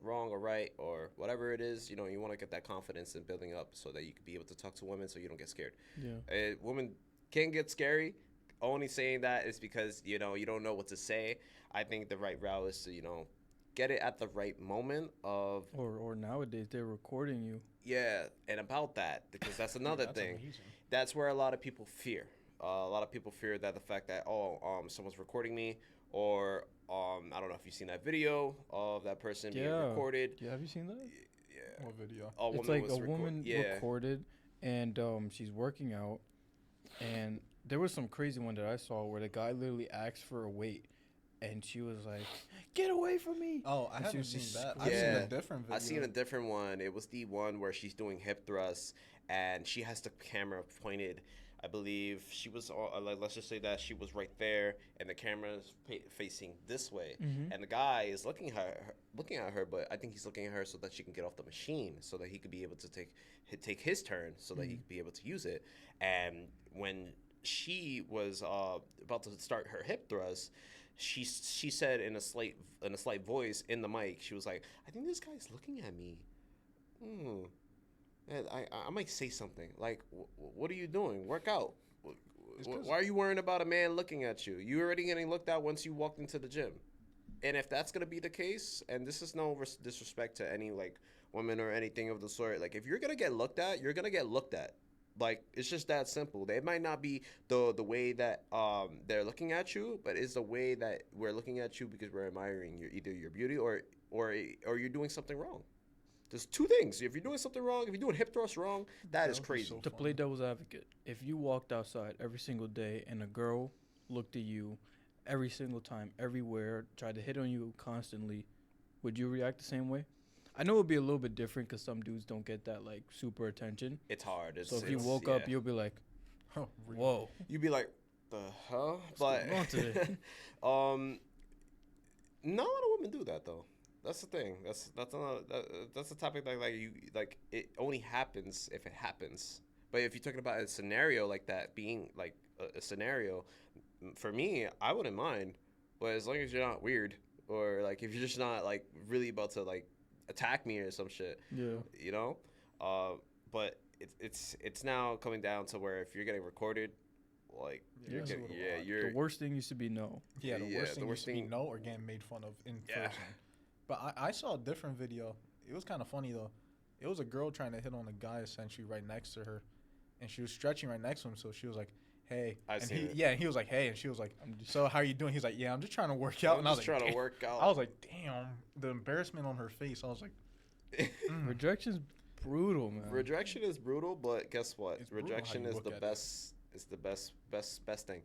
wrong or right or whatever it is. You want to get that confidence and building up so that you can be able to talk to women so you don't get scared. Yeah. A woman can get scary. Only saying that is because you don't know what to say. I think the right route is to get it at the right moment of Or nowadays they're recording you. yeah, and about that, because that's another That's thing. amazing. That's where a lot of people fear. A lot of people fear that the fact that someone's recording me, or I don't know if you've seen that video of that person being Yeah. recorded. Yeah, have you seen that? Yeah, What video? a It's woman like was a woman yeah. recorded, and she's working out, and there was some crazy one that I saw where the guy literally asked for a weight, and she was like, "Get away from me!" Oh, I And she haven't was seen just that. I've seen Yeah. a different video. I seen a different one. It was the one where she's doing hip thrusts, and she has the camera pointed. I believe she was, let's just say that she was right there, and the camera is facing this way, and the guy is looking at her, but I think he's looking at her so that she can get off the machine, so that he could be able to take his turn, so that he could be able to use it. And when she was about to start her hip thrust, she said in a slight voice in the mic, she was like, "I think this guy's looking at me. And I might say something like, what are you doing? Work out. Why are you worrying about a man looking at you? You're already getting looked at once you walked into the gym." And if that's going to be the case, and this is no disrespect to any like woman or anything of the sort, like if you're going to get looked at, you're going to get looked at. Like, it's just that simple. It might not be the way that they're looking at you, but it's the way that we're looking at you because we're admiring either your beauty or you're doing something wrong. There's two things. If you're doing something wrong, if you're doing hip thrust wrong, that is would be crazy. so To play devil's advocate, if you walked outside every single day and a girl looked at you every single time, everywhere, tried to hit on you constantly, would you react the same way? I know it would be a little bit different because some dudes don't get that like super attention. It's hard. So if you woke up, you'll be like, Oh, really? "Whoa, you'd be like, the hell? But going on today?" not a lot of women do that though. That's the thing. That's a topic that like it only happens if it happens. But if you're talking about a scenario like that being like a scenario, for me, I wouldn't mind. But as long as you're not weird, or like if you're just not like really about to like attack me or some shit, Yeah. But it's now coming down to where if you're getting recorded, like Yeah, it's a little odd. The worst thing used to be no. Yeah, the Yeah, worst the thing worst used to be thing- no or getting made fun of in Yeah. person. But I saw a different video. It was kind of funny though. It was a girl trying to hit on a guy essentially right next to her, and she was stretching right next to him. So she was like, "Hey," I've and seen he, it. yeah, and he was like, "Hey," and she was like, I'm just- "So how are you doing?" He's like, "Yeah, I'm just trying to work out." I'm and I was just like, trying to "Damn." work out. I was like, "Damn!" The embarrassment on her face. I was like, Rejection's brutal, man. Rejection is brutal, but guess what? It's brutal how Rejection you is look the at it. best. It's the best thing,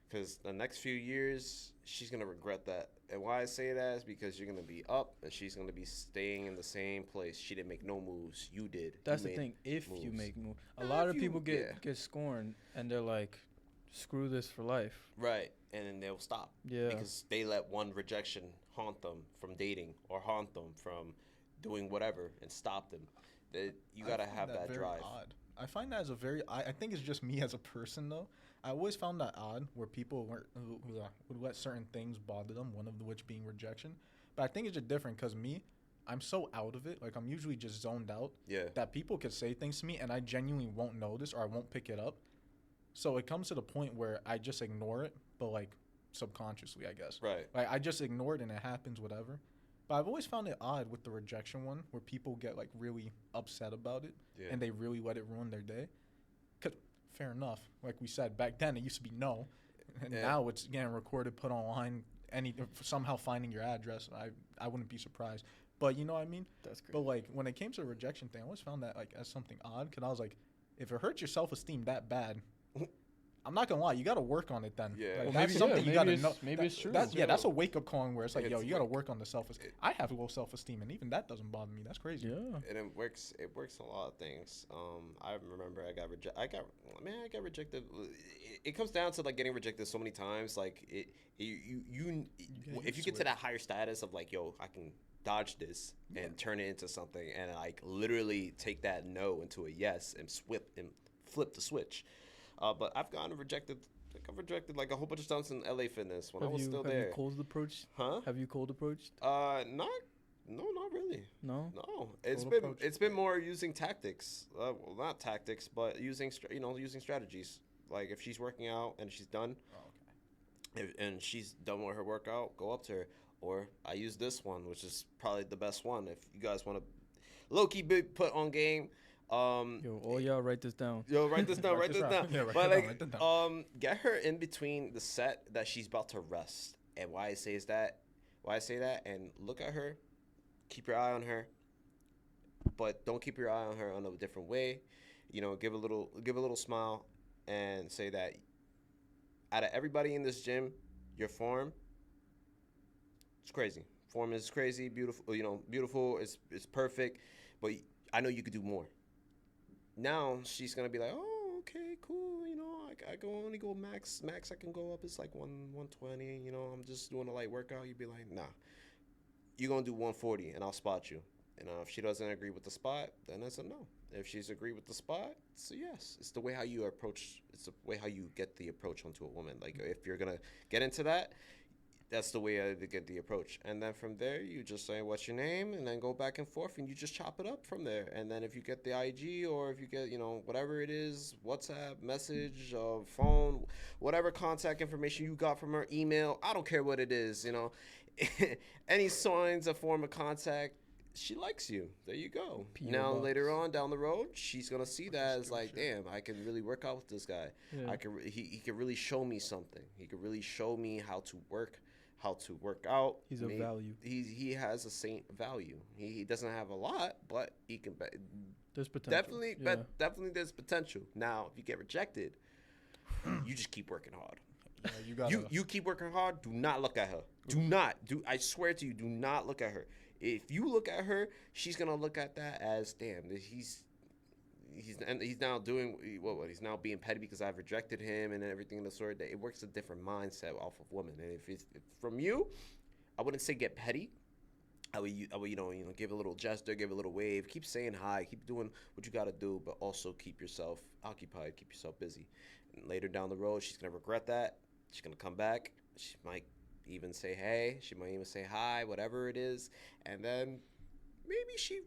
because the next few years she's gonna regret that. And why I say that is because you're gonna be up and she's gonna be staying in the same place. She didn't make no moves. You did. That's You the made thing. If you moves. make move, a Nah, lot if of you- people yeah. get scorned, and they're like, "Screw this for life." Right, and then they'll stop. Yeah. Because they let one rejection haunt them from dating or haunt them from doing whatever and stop them. You I gotta find have that very drive. Odd I find that as a very. I think it's just me as a person though. I always found that odd where people would let certain things bother them. One of which being rejection. But I think it's just different because me, I'm so out of it. Like I'm usually just zoned out. Yeah. That people could say things to me and I genuinely won't notice or I won't pick it up. So it comes to the point where I just ignore it, but like subconsciously, I guess. Right. Like I just ignore it and it happens, whatever. But I've always found it odd with the rejection one, where people get like really upset about it, Yeah. and they really let it ruin their day. 'Cause fair enough, like we said back then, it used to be no, and Yeah. now it's getting recorded, put online, somehow finding your address. I wouldn't be surprised. But you know what I mean? That's great. But like when it came to the rejection thing, I always found that like as something odd, because I was like, if it hurts your self-esteem that bad, I'm not gonna lie, you gotta work on it then. Yeah. Like, Well, that's maybe- something yeah, you gotta maybe know. it's- maybe it's true. That's a wake-up call where it's like, yo, It's you gotta like- work on the self-esteem. I have low self-esteem, and even that doesn't bother me. That's crazy. Yeah. And it works. It works on a lot of things. I remember I got rejected. It comes down to like getting rejected so many times. Like you if you get to that higher status of like, yo, I can dodge this and turn it into something, and like literally take that no into a yes and flip the switch. But I've gotten rejected. Like I've rejected like a whole bunch of times in LA Fitness when I was still have there. you cold approached? Huh? Have you cold approached? Not really. No. No, it's Cold been approach. it's been more using tactics. Well, not tactics, but using using strategies. Like if she's working out and she's done, and she's done with her workout, go up to her. Or I use this one, which is probably the best one. If you guys want to low key put on game, Yo, all y'all write this down. write this down, write this down. Yeah, write But that down, like, write that down. get her in between the set that she's about to rest. And why I say that, and look at her, keep your eye on her, but don't keep your eye on her in a different way. You know, give a little smile, and say that out of everybody in this gym, your form, it's crazy. Form is crazy, beautiful. You know, beautiful. It's perfect, but I know you could do more. Now she's gonna be like, oh, okay, cool. You know, I can only go max. I can go up. It's like 120. You know, I'm just doing a light workout. You'd be like, nah, you're gonna do 140, and I'll spot you. And if she doesn't agree with the spot, then it's a no. If she's agreed with the spot, it's a yes. It's the way how you approach. It's the way how you get the approach onto a woman. Like if you're gonna get into that, that's the way to get the approach. And then from there, you just say, what's your name? And then go back and forth, and you just chop it up from there. And then if you get the IG, or if you get, whatever it is, WhatsApp, message, phone, whatever contact information you got from her, email, I don't care what it is, any signs of form of contact, she likes you. There you go. P.O. Now, box. later on down the road, she's going to see that as like, damn, I can really work out with this guy. Yeah. He can really show me something. He can really show me how to work out. He's a value. He has a saint value. He doesn't have a lot, but he can There's potential. definitely Yeah. definitely there's potential. Now, if you get rejected, you just keep working hard. Yeah, you gotta. You keep working hard. Do not look at her. Do not. I swear to you, do not look at her. If you look at her, she's gonna look at that as, damn, he's now doing what? He's now being petty because I've rejected him and everything of the sort. That it works a different mindset off of women. And if from you, I wouldn't say get petty. I would give a little gesture, give a little wave, keep saying hi, keep doing what you got to do, but also keep yourself occupied, keep yourself busy. And later down the road, she's gonna regret that. She's gonna come back. She might even say hey. She might even say hi, whatever it is, and then maybe she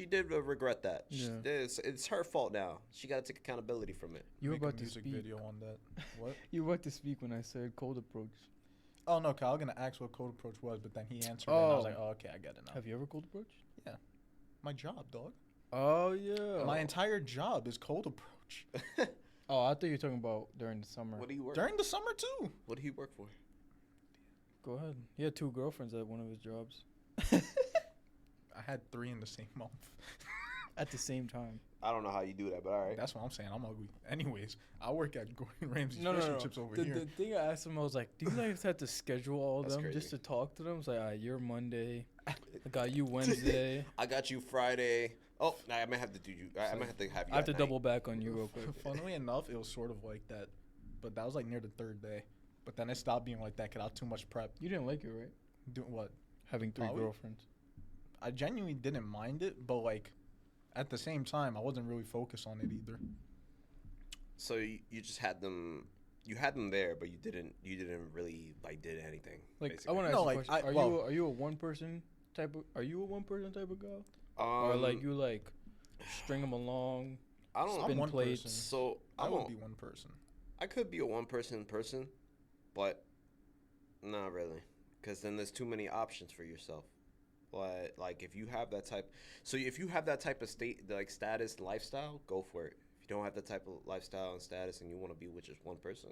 did regret that. Yeah. It's her fault now. She got to take accountability from it. You were make a about to music speak. video on that. What? You were about to speak when I said cold approach. Oh no, Kyle, I was gonna ask what cold approach was, but then he answered, and I was Oh. like, oh, okay, I get it now. Have you ever cold approached? My job, dog. Oh yeah. My entire job is cold approach. Oh, I thought you were talking about during the summer. What do you work? During the summer too. What do you work for? Go ahead. He had 2 girlfriends at one of his jobs I had 3 in the same month. at the same time. I don't know how you do that, but all right. That's what I'm saying. I'm ugly. Anyways, I work at Gordon Ramsay's fish and chips over the, here. The thing I asked him, I was like, "Do you guys have to schedule all of That's them just crazy. to talk to them?" I was like, "You're Monday. I got you Wednesday. I got you Friday. Oh, I might have to do you. I might have to have you. I have to at double night. back on you real quick." Funnily enough, it was sort of like that, but that was like near the 3rd day. But then it stopped being like that because I had too much prep. You didn't like it, right? Doing what? Having 3 Probably. girlfriends. I genuinely didn't mind it, but like at the same time, I wasn't really focused on it either. So you just had them. You had them there, but you didn't really like did anything. Like, basically. I want to No, ask like, you a question. well- Are you a one person type of? Are you a one person type of girl? Um, Or like you like string them along? I don't. spin I'm one plates. person. So I I'm would a, be one person. I could be a one person, but not really, because then there's too many options for yourself. But like if you have that type, so if you have that type of status lifestyle, go for it. If you don't have that type of lifestyle and status, and you want to be with just one person,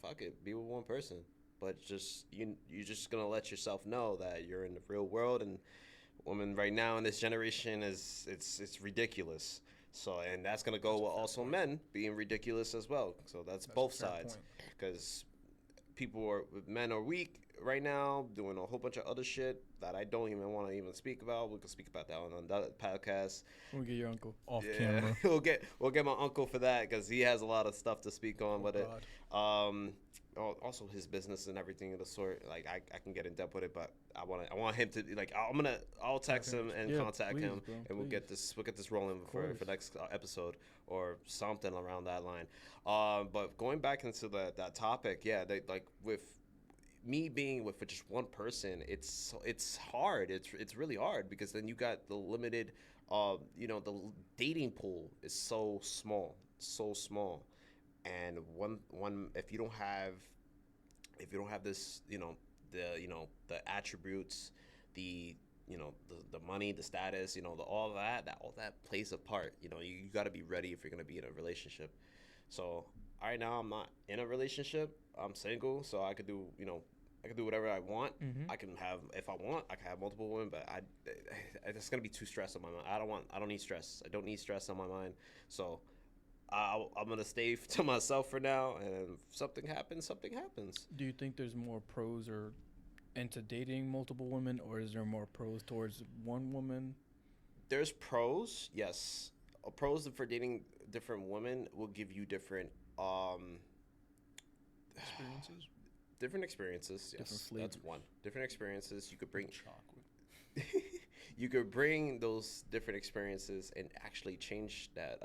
fuck it, be with one person. But just you're just gonna let yourself know that you're in the real world, and women right now in this generation it's ridiculous. So and that's gonna go with also men being ridiculous as well. So that's That's a both fair sides, point. because men are weak right now, doing a whole bunch of other shit that I don't even want to even speak about. We can speak about that on another podcast. We'll get your uncle. Off Yeah. camera. we'll get my uncle for that, because he has a lot of stuff to speak on Oh, with it. God. Also his business and everything of the sort. Like I can get in depth with it, but I want him to like I'll text him and Yeah, contact please, him, bro, and we'll get please. this rolling for course. next episode or something around that line. But going back into that topic, yeah, they like with me being with just one person, it's hard. It's really hard, because then you got the limited, the dating pool is so small, and one if you don't have this, the attributes, the the money, the status, all that plays a part. You got to be ready if you're gonna be in a relationship. So right now I'm not in a relationship. I'm single, so I could do whatever I want. Mhm. I can have, if I want, I can have multiple women, but it's gonna be too stressed on my mind. I don't need stress. I don't need stress on my mind. So I'm gonna stay to myself for now, and if something happens. Do you think there's more pros or into dating multiple women, or is there more pros towards one woman? There's pros, yes. Pros for dating different women will give you different Experiences. different experiences. Yes, Different that's flavors. one. Different experiences. You could bring Chocolate. you could bring those different experiences and actually change that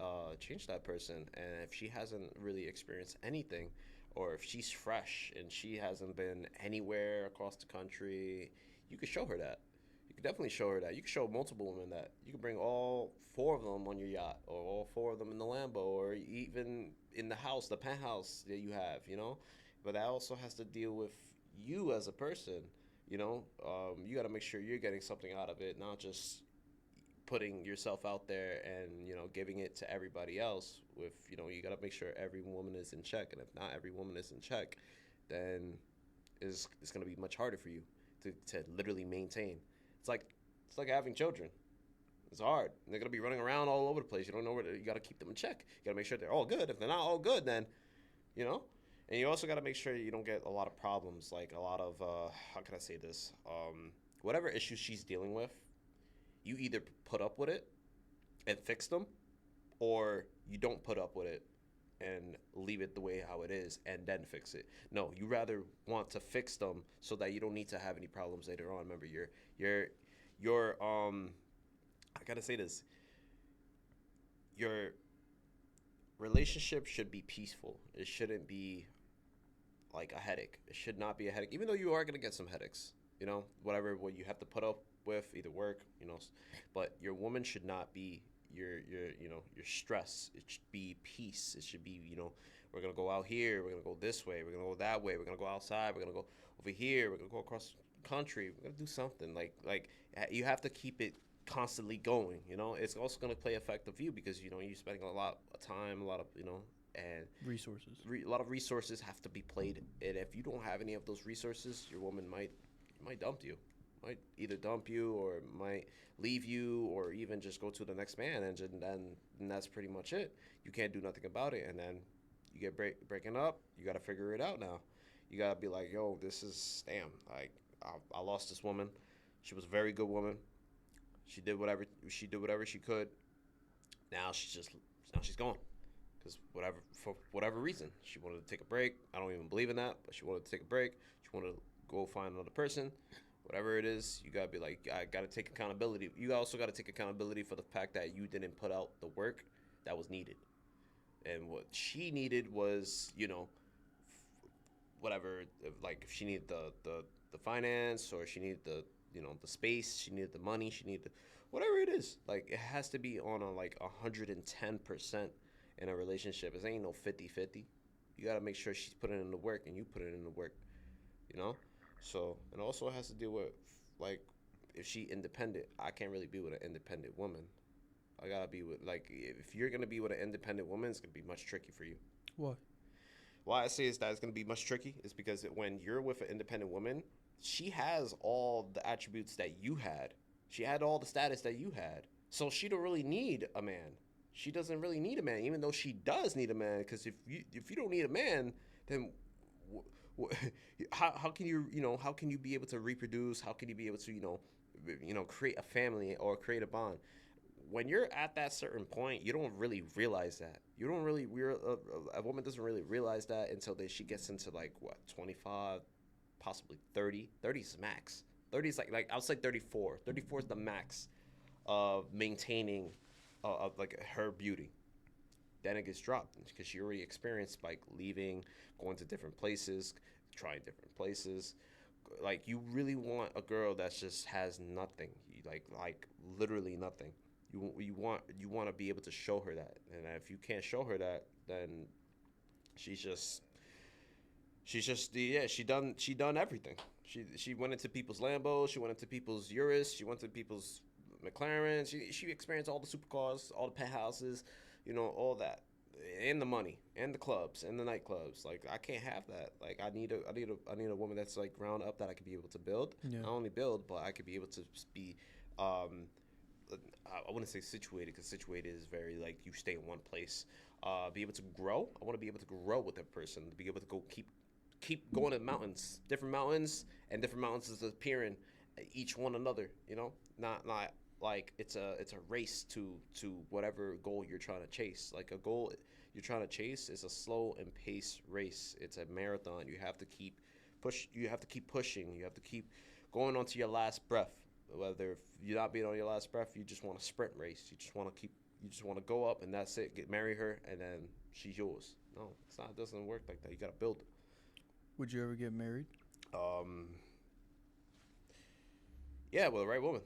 person. And if she hasn't really experienced anything, or if she's fresh and she hasn't been anywhere across the country, you could show her that. You could definitely show her that. You could show multiple women that. You could bring all 4 of them on your yacht, or all 4 of them in the Lambo, or even in the house, the penthouse that you have, But that also has to deal with you as a person, You got to make sure you're getting something out of it, not just putting yourself out there and giving it to everybody else. With you got to make sure every woman is in check, and if not every woman is in check, then it's going to be much harder for you to literally maintain. It's like having children. It's hard. They're gonna be running around all over the place. You don't know you got to keep them in check. You got to make sure they're all good. If they're not all good, then and you also got to make sure you don't get a lot of problems, like a lot of how can I say this? Whatever issues she's dealing with, you either put up with it and fix them, or you don't put up with it and leave it the way how it is and then fix it. No, you rather want to fix them so that you don't need to have any problems later on. Remember, your I gotta say this. Your relationship should be peaceful. It shouldn't be like a headache. It should not be a headache, even though you are gonna get some headaches. What you have to put up with, either work, but your woman should not be your stress. It should be peace. It should be, we're gonna go out here, we're gonna go this way, we're gonna go that way, we're gonna go outside, we're gonna go over here, we're gonna go across the country, we're gonna do something. Like you have to keep it constantly going. It's also gonna play effect of you, because you're spending a lot of time, a lot of and Resources. a lot of resources have to be played, and if you don't have any of those resources, your woman might dump you. Might either dump you, or might leave you, or even just go to the next man, and then that's pretty much it. You can't do nothing about it, and then you get breaking up. You got to figure it out now. You got to be like, yo, this is like I lost this woman. She was a very good woman. She did whatever she could. Now she's gone, because for whatever reason, she wanted to take a break. I don't even believe in that, but she wanted to take a break. She wanted to go find another person. Whatever it is, you gotta be like, I gotta take accountability. You also gotta take accountability for the fact that you didn't put out the work that was needed. And what she needed was, whatever, like if she needed the finance, or she needed the, the space, she needed the money, she needed whatever it is. Like, it has to be on a like 110% in a relationship. It ain't no 50-50. You gotta make sure she's putting in the work and you put it in the work, you know? So, and also it has to deal with, like, if she independent, I can't really be with an independent woman. I gotta be with, like, if you're gonna be with an independent woman, it's gonna be much tricky for you. Why? Why I say is that it's gonna be much tricky is because when you're with an independent woman, she has all the attributes that you had. She had all the status that you had. So she don't really need a man. She doesn't really need a man, even though she does need a man. Because if you don't need a man, then how can you be able to reproduce? How can you be able to create a family or create a bond? When you're at that certain point, you don't really realize that. You don't really a woman doesn't really realize that until she gets into like 25, possibly 30. 30 is max. 30 is like I would say 34. 34 is the max of maintaining of like her beauty. Then it gets dropped because she already experienced like leaving, going to different places, trying different places. Like, you really want a girl that just has nothing, like literally nothing. You want to be able to show her that, and if you can't show her that, then she's just she done everything. She went into people's Lambos, she went into people's Urus, she went to people's McLarens. She experienced all the supercars, all the penthouses, all that, and the money, and the clubs, and the nightclubs. Like, I can't have that. Like, I need a woman that's like ground up, that I could be able to build. Yeah. Not only build, but I could be able to be, I wouldn't say situated, because situated is very like you stay in one place. Be able to grow. I want to be able to grow with that person. To be able to go keep going to mountains, different mountains, and different mountains is appearing each one another. Not like it's a race to whatever goal you're trying to chase. Like, a goal you're trying to chase is a slow and pace race. It's a marathon. You have to keep pushing. You have to keep going on to your last breath. Whether you're not being on your last breath, you just want a sprint race. You just want to go up, and that's it. Marry her, and then she's yours. No, it's not. It doesn't work like that. You gotta build it. Would you ever get married? Yeah, with the right woman.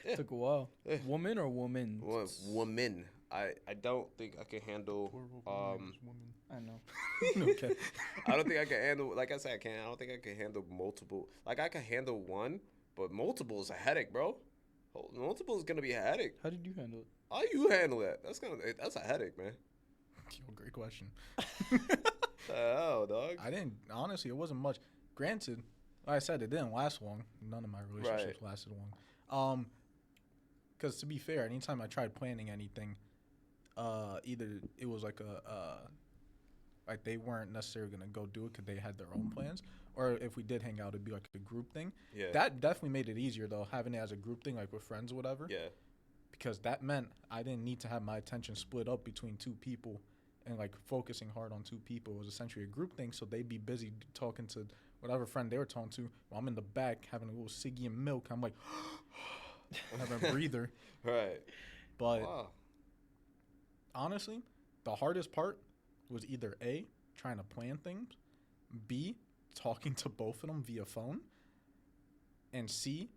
Yeah. Took a while. Yeah. Woman or woman? Woman. I don't think I can handle. I know. Okay. I don't think I can handle. Like I said, I can't. I don't think I can handle multiple. Like, I can handle one, but multiple is a headache, bro. Multiple is gonna be a headache. How did you handle it? How you handle that? That's a headache, man. Yo, great question. The hell, dog. I didn't, honestly, it wasn't much. Granted, like I said, it didn't last long. None of my relationships lasted long. Because to be fair, anytime I tried planning anything, either it was like like they weren't necessarily going to go do it because they had their own plans, or if we did hang out, it'd be like a group thing. Yeah. That definitely made it easier, though, having it as a group thing, like with friends or whatever. Yeah. Because that meant I didn't need to have my attention split up between two people and like focusing hard on two people. It was essentially a group thing, so they'd be busy talking to whatever friend they were talking to while I'm in the back having a little ciggy and milk. I'm like, having a breather. Right. But Wow. honestly, the hardest part was either A, trying to plan things, B, talking to both of them via phone, and C,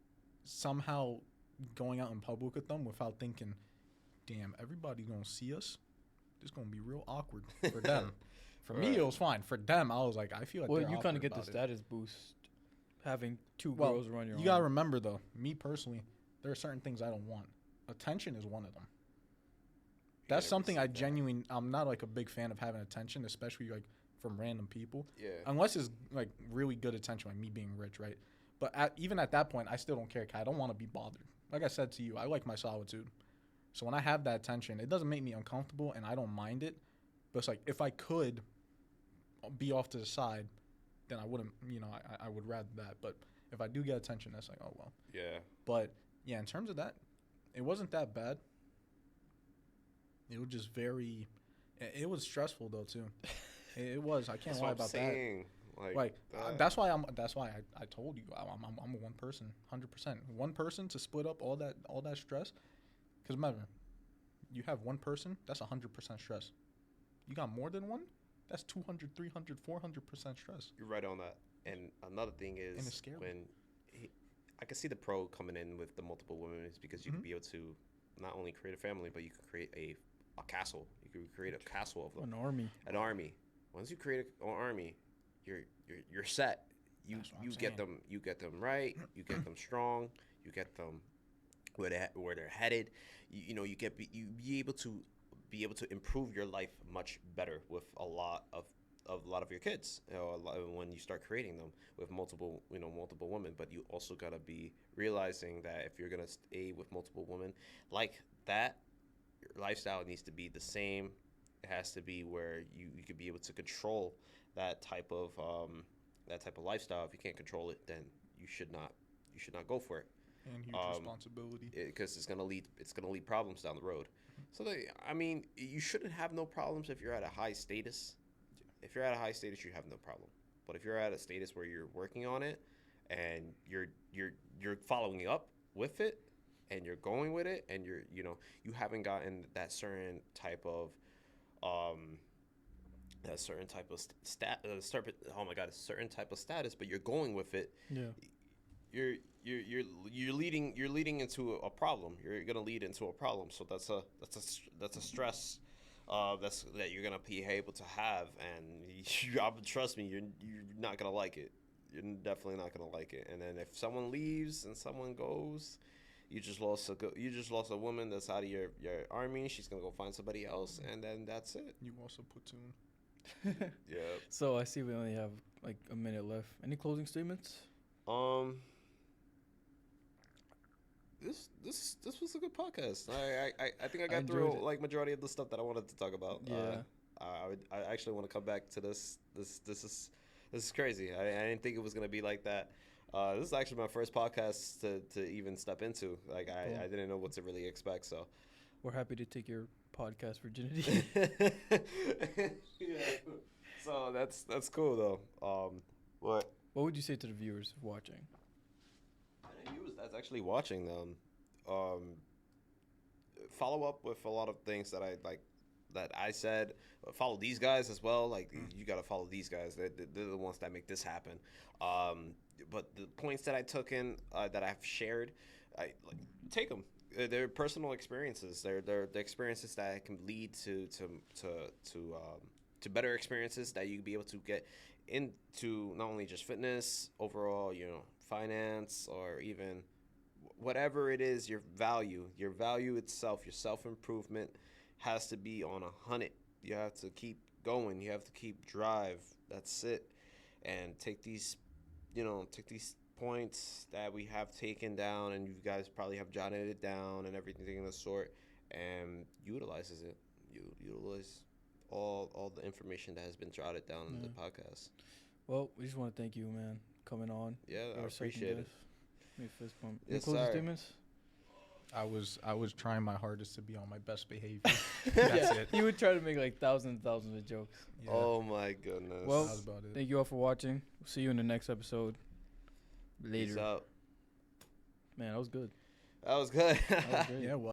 somehow going out in public with them without thinking, damn, everybody gonna see us. This gonna be real awkward for them. For me, it was fine. For them, I was like, I feel like Well, they're you kind of awkward get the about it. status boost having two Well, girls run your you gotta arm. remember though, me personally, there are certain things I don't want. Attention is one of them. That's gotta something I respect that. genuinely, I'm not like a big fan of having attention, especially like from random people. Yeah. Unless it's like really good attention, like me being rich, right? But even at that point, I still don't care. 'Cause I don't want to be bothered. Like I said to you, I like my solitude. So when I have that attention, it doesn't make me uncomfortable, and I don't mind it. But it's like, if I could be off to the side, then I wouldn't, I would rather that. But if I do get attention, that's like, oh, well. Yeah. But, yeah, in terms of that, it wasn't that bad. It was just it was stressful, though, too. It was. I can't That's lie what I'm about that. saying. Like that's why I told you I'm a one person, 100%. One person to split up all that stress. Because remember, you have one person, that's 100% stress. You got more than one, that's 200, 300, 400% stress. You're right on that. And another thing is And it's scary. when I can see the pro coming in with the multiple women is because you can be able to not only create a family, but you can create a castle. You can create a castle of them. An army. An army. Once you create an army, you're set. You get them right. You get them strong. You get them where they're headed. You be able to improve your life much better with a lot of your kids. When you start creating them with multiple women, but you also gotta be realizing that if you're gonna stay with multiple women like that, your lifestyle needs to be the same. It has to be where you could be able to control that type of lifestyle. If you can't control it, then you should not go for it. And huge responsibility. Because it's gonna lead problems down the road. So you shouldn't have no problems if you're at a high status. If you're at a high status, you have no problem. But if you're at a status where you're working on it and you're following up with it and you're going with it and you haven't gotten that certain type of a certain type of status, but you're going with it. Yeah. You're leading into a problem. You're gonna lead into a problem. So that's a stress that you're gonna be able to have, and trust me, you're not gonna like it. You're definitely not gonna like it. And then if someone leaves and someone goes, you just lost a woman that's out of your army. She's gonna go find somebody else, and then that's it. You also platoon. Yeah. So I see we only have like a minute left. Any closing statements? This was a good podcast. I think I I got enjoyed through it. like majority of the stuff that I wanted to talk about. Yeah. I actually want to come back to this. This is crazy. I didn't think it was gonna be like that. This is actually my first podcast to even step into. Like Cool. I didn't know what to really expect. So We're happy to take your podcast virginity. yeah. So that's cool though. What What would you say to the viewers watching? that's actually watching them, follow up with a lot of things that I said. Follow these guys as well. Like you gotta follow these guys. They're the ones that make this happen. But the points that I took in that I've shared, take them. They're personal experiences. They're the experiences that can lead to better experiences that you can be able to get into, not only just fitness, overall, finance, or even whatever it is. Your value itself, your self-improvement has to be on 100. You have to keep going. You have to keep drive. That's it. And take these points that we have taken down, and you guys probably have jotted it down and everything of the sort, and utilizes it. You utilize all the information that has been jotted down in the podcast. Well, we just want to thank you, man, coming on. Yeah, I Our appreciate second it. guest. Give me a fist bump. Any Yes, closing sir. statements? I was trying my hardest to be on my best behavior. That's it. You would try to make like thousands of jokes. Yeah, Oh my goodness. Well, that was about it. Thank you all for watching. We'll see you in the next episode. Peace Later. out. Man, that was good. That was good. That was great. Yeah, well.